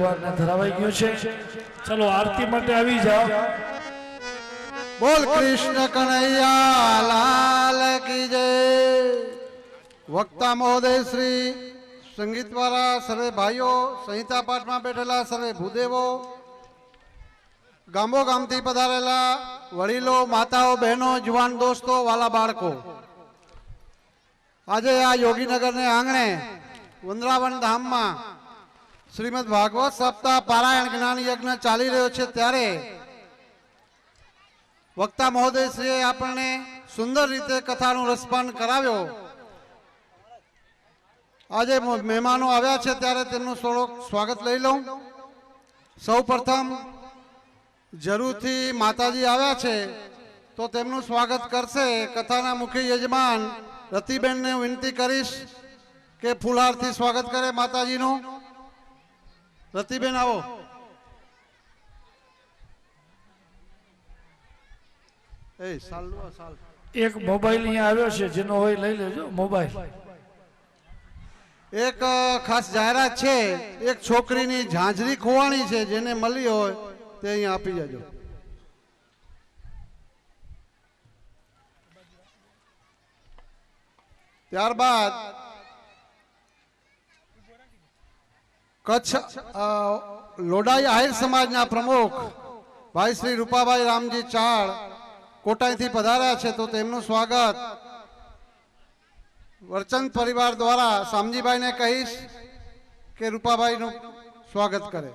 દરબારને ધરાવાઈ ગયો છે. ચલો આરતી માટે આવી જાઓ. બોલ કૃષ્ણ કનૈયા લાલ કી જય. વક્તા મહોદય શ્રી, સંગીત વાળા સર્વે ભાઈઓ, સંહિતા પાઠમાં બેઠેલા સર્વે ભૂદેવો, ગામો ગામથી પધારેલા વડીલો, માતાઓ, બહેનો, જુવાન દોસ્તો, વાલા બાળકો, આજે આ યોગીનગરને આંગણે વૃંદાવન ધામમાં શ્રીમદ ભાગવત સપ્તાહ પારાયણ જ્ઞાન યજ્ઞ ચાલી રહ્યો છે, ત્યારે વક્તા મહોદય શ્રીએ આપણને સુંદર રીતે કથાનું રસપાન કરાવ્યો. આજે મહેમાનો આવ્યા છે ત્યારે તેમનું થોડુંક સ્વાગત લઈ લઉં. સૌ પ્રથમ જરૂરથી માતાજી આવ્યા છે તો તેમનું સ્વાગત કરશે કથાના મુખ્ય યજમાન રતિબેનને વિનંતી કરીશ કે ફૂલહારથી સ્વાગત કરે માતાજીનું. રતિબેન આવો. એક મોબાઈલ અહીંયા આવ્યો છે, જેનો હોય લઈ લેજો મોબાઈલ. એક ખાસ જાહેરાત છે, એક છોકરીની ઝાંઝરી ખોવાણી છે, જેને મળી હોય તે અહીંયા આપી જજો. ત્યારબાદ કચ્છ લોડાઈ આહિર સમાજના પ્રમુખ ભાઈ શ્રી રૂપાભાઈ રામજી ચાળ કોટાઈથી પધાર્યા છે, તો તેમનું સ્વાગત વરચંદ પરિવાર દ્વારા શામજીભાઈને કહીશ કે રૂપાભાઈનું સ્વાગત કરે.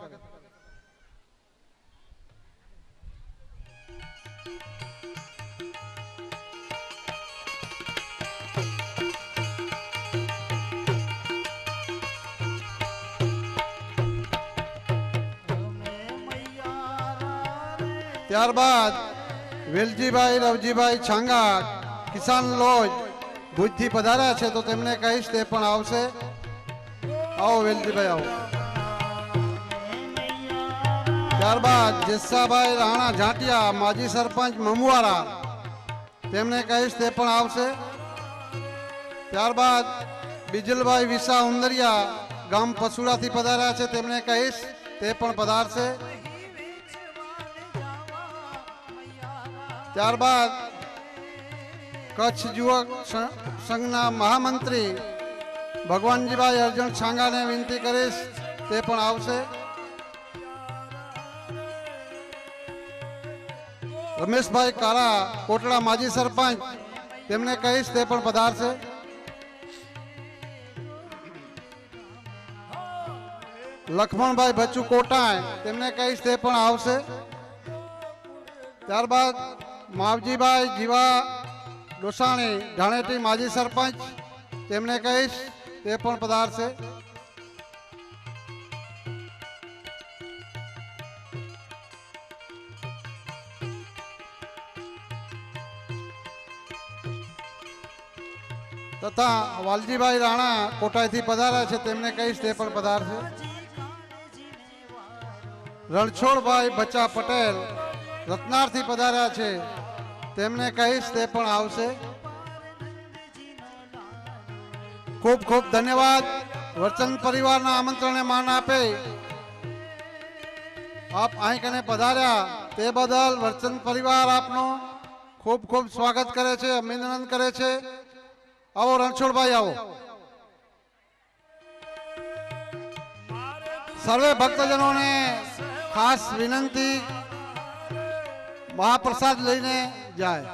ત્યારબાદ વેલજીભાઈ રવજીભાઈ છાંગા કિસાન લોજ ભુજથી પધાર્યા છે, તો તેમને કહીશ તે પણ આવશે. આવો વેલજીભાઈ આવો. ત્યારબાદ જેસાભાઈ રાણા જાટિયા માજી સરપંચ મમુવારા, તેમને કહીશ તે પણ આવશે. ત્યારબાદ બિજલભાઈ વિસા ઉંદરિયા ગામ પસુડાથી પધાર્યા છે, તેમને કહીશ તે પણ પધારશે. ત્યારબાદ કચ્છ યુવક સંઘના મહામંત્રી ભગવાનજીભાઈ અર્જુન છાંગાને વિનંતી કરીશ તે પણ આવશે. રમેશભાઈ કારા કોટડા માજી સરપંચ, તેમને કહીશ તે પણ પધારશે. લક્ષ્મણભાઈ બચ્ચુ કોટાય, તેમને કહીશ તે પણ આવશે. ત્યારબાદ માવજીભાઈ જીવા ડોસાણી ધાણેટી માજી સરપંચ, તેમને કહીશ તે પણ પધારશે. તથા વાલજીભાઈ રાણા કોટાઈથી પધાર્યા છે, તેમને કહીશ તે પણ પધારશે. રણછોડભાઈ બચ્ચા પટેલ રત્નારથી પધાર્યા છે, તેમને કહીશ તે પણ આવશે. ખૂબ ખૂબ ધન્યવાદ. વરચંદ પરિવારના આમંત્રણને માન આપે આપ અહીં કને પધાર્યા તે બદલ વરચંદ પરિવાર આપનો ખૂબ ખૂબ સ્વાગત કરે છે, અભિનંદન કરે છે. આવો રણછોડભાઈ આવો. સર્વે ભક્તજનોને ખાસ વિનંતી, મહાપ્રસાદ લઈને જાય.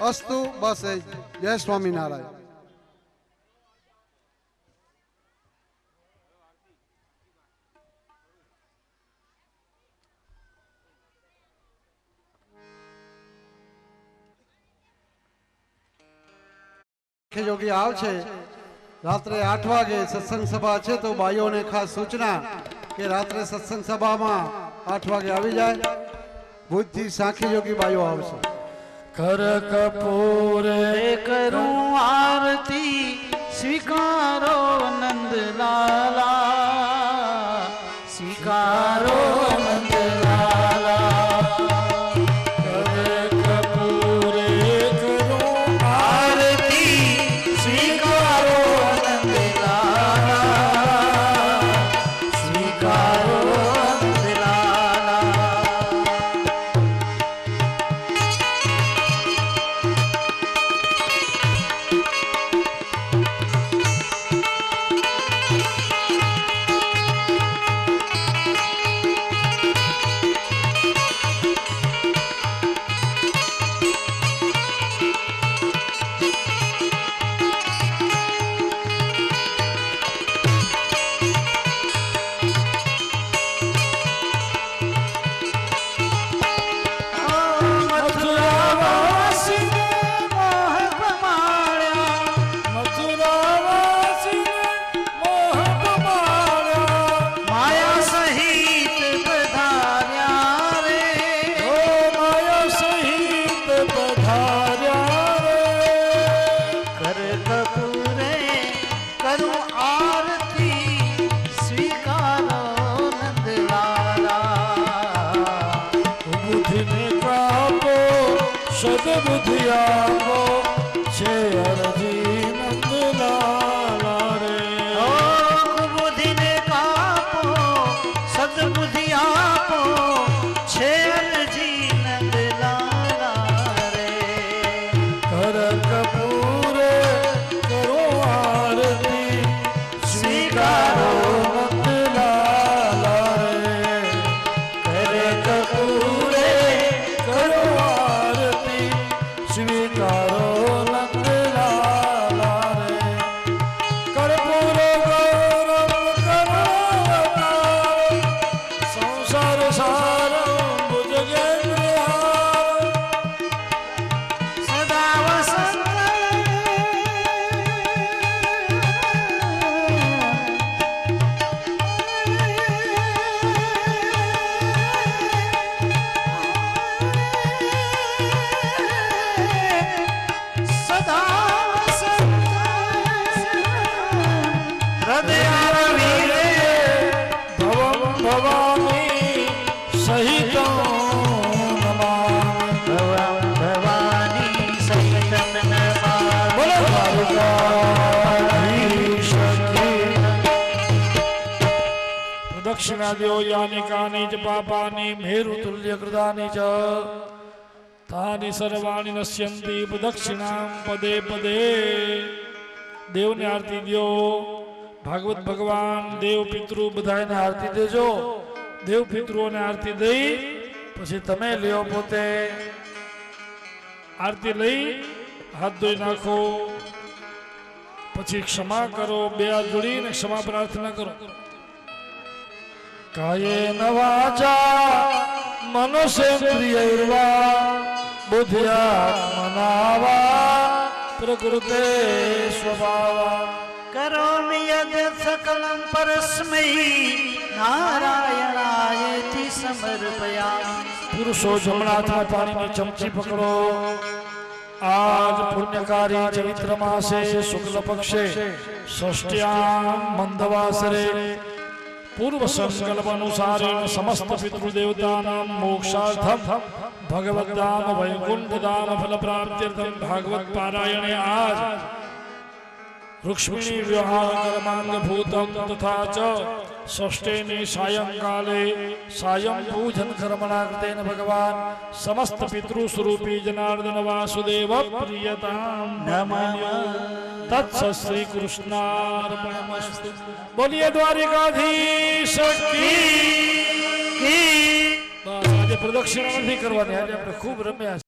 અસ્તુ. બસ જય સ્વામિનારાયણ. યોગી આવશે રાત્રે 8 વાગે સત્સંગ સભા છે, તો ભાઈઓને ખાસ સૂચના કે રાત્રે સત્સંગ સભામાં 8 વાગે આવી જાય. ભુજથી સાખી યોગી ભાઈઓ આવશે. કર કપૂરે કરું આરતી સ્વીકારો નંદલાલા, સ્વીકારો નંદલાલા. કર સદબુદ્ધિ આપો છે અરજી નંદલાલા રે બુદ્ધિને કાપો સદબુદ્ધિ આપો છે અરજી નંદલાલા રે કર કપૂરે કરો આરતી સ્વીકારો નંદલાલા રે કર કપૂરે કરો આરતી સ્વીકારો નંદલાલા રે કર્પૂરો ગૌરવ કરો સંસાર સારમ ભુજગેન્દ્રહાર સદા વસંત સદા વસંત હૃદય વીરે ભવમ ભવાની સહિત નમામિ ભવાની સહિત નમામિ બોલો દ્વારકાધીશ કી પ્રદક્ષિણા દ્યો યાની કાની ચ પાપાની મેરુ તુલ્ય કૃતાની ચ તાની સર્વાણી નશ્યંતિ પ્રદક્ષિણામ પદે પદે દેવને આરતી દ્યો ભાગવત ભગવાન દેવ પિતૃ બધાને આરતી દેજો દેવ પિતૃઓને આરતી દઈ પછી તમે લ્યો પોતે આરતી લઈ હાથ ધોઈ નાખો પછી ક્ષમા કરો બે હાથ જોડીને ક્ષમા પ્રાર્થના કરો કાયેન વાચા મનસેન્દ્રિયૈર્વા બુદ્ધ્યાત્મના પ્રકૃતે સ્વભાવા કરોમિ યદ સકલં પરસ્મૈ નારાયણાયેતિ સમર્પયામિ પુરુષો જમણા હાથમાં પાણીની ચમચી પકડો આજ પુણ્યકારી ચૈત્ર માસે શુક્લ પક્ષે ષષ્ઠ્યામ મંદવાસરે પૂર્વ સંકલ્પ અનુસારેણ સમસ્ત પિતૃદેવતાનાં મોક્ષાર્થમ ભગવદ ધામ વૈકુંઠ ધામ ફલ પ્રાપ્ત્યર્થમ ભાગવત પારાયણે આજ રૂક્ષ્મિણી વિવાહ કર્માંગ ભૂતમ તથા ચ ષષ્ઠેની સાયંકાલે સાયં પૂજન કર્મણા કૃતેન ભગવાન સમસ્ત પિતૃ સ્વરૂપી જનાર્દન વાસુદેવ પ્રિયતામ નમામિ તત્સ શ્રી કૃષ્ણાર્પણમસ્તુ બોલીએ દ્વારિકાધીશ કી બસ આજે પ્રદક્ષિણા નથી કરવાની આજે આપણે ખૂબ રમ્યા છે.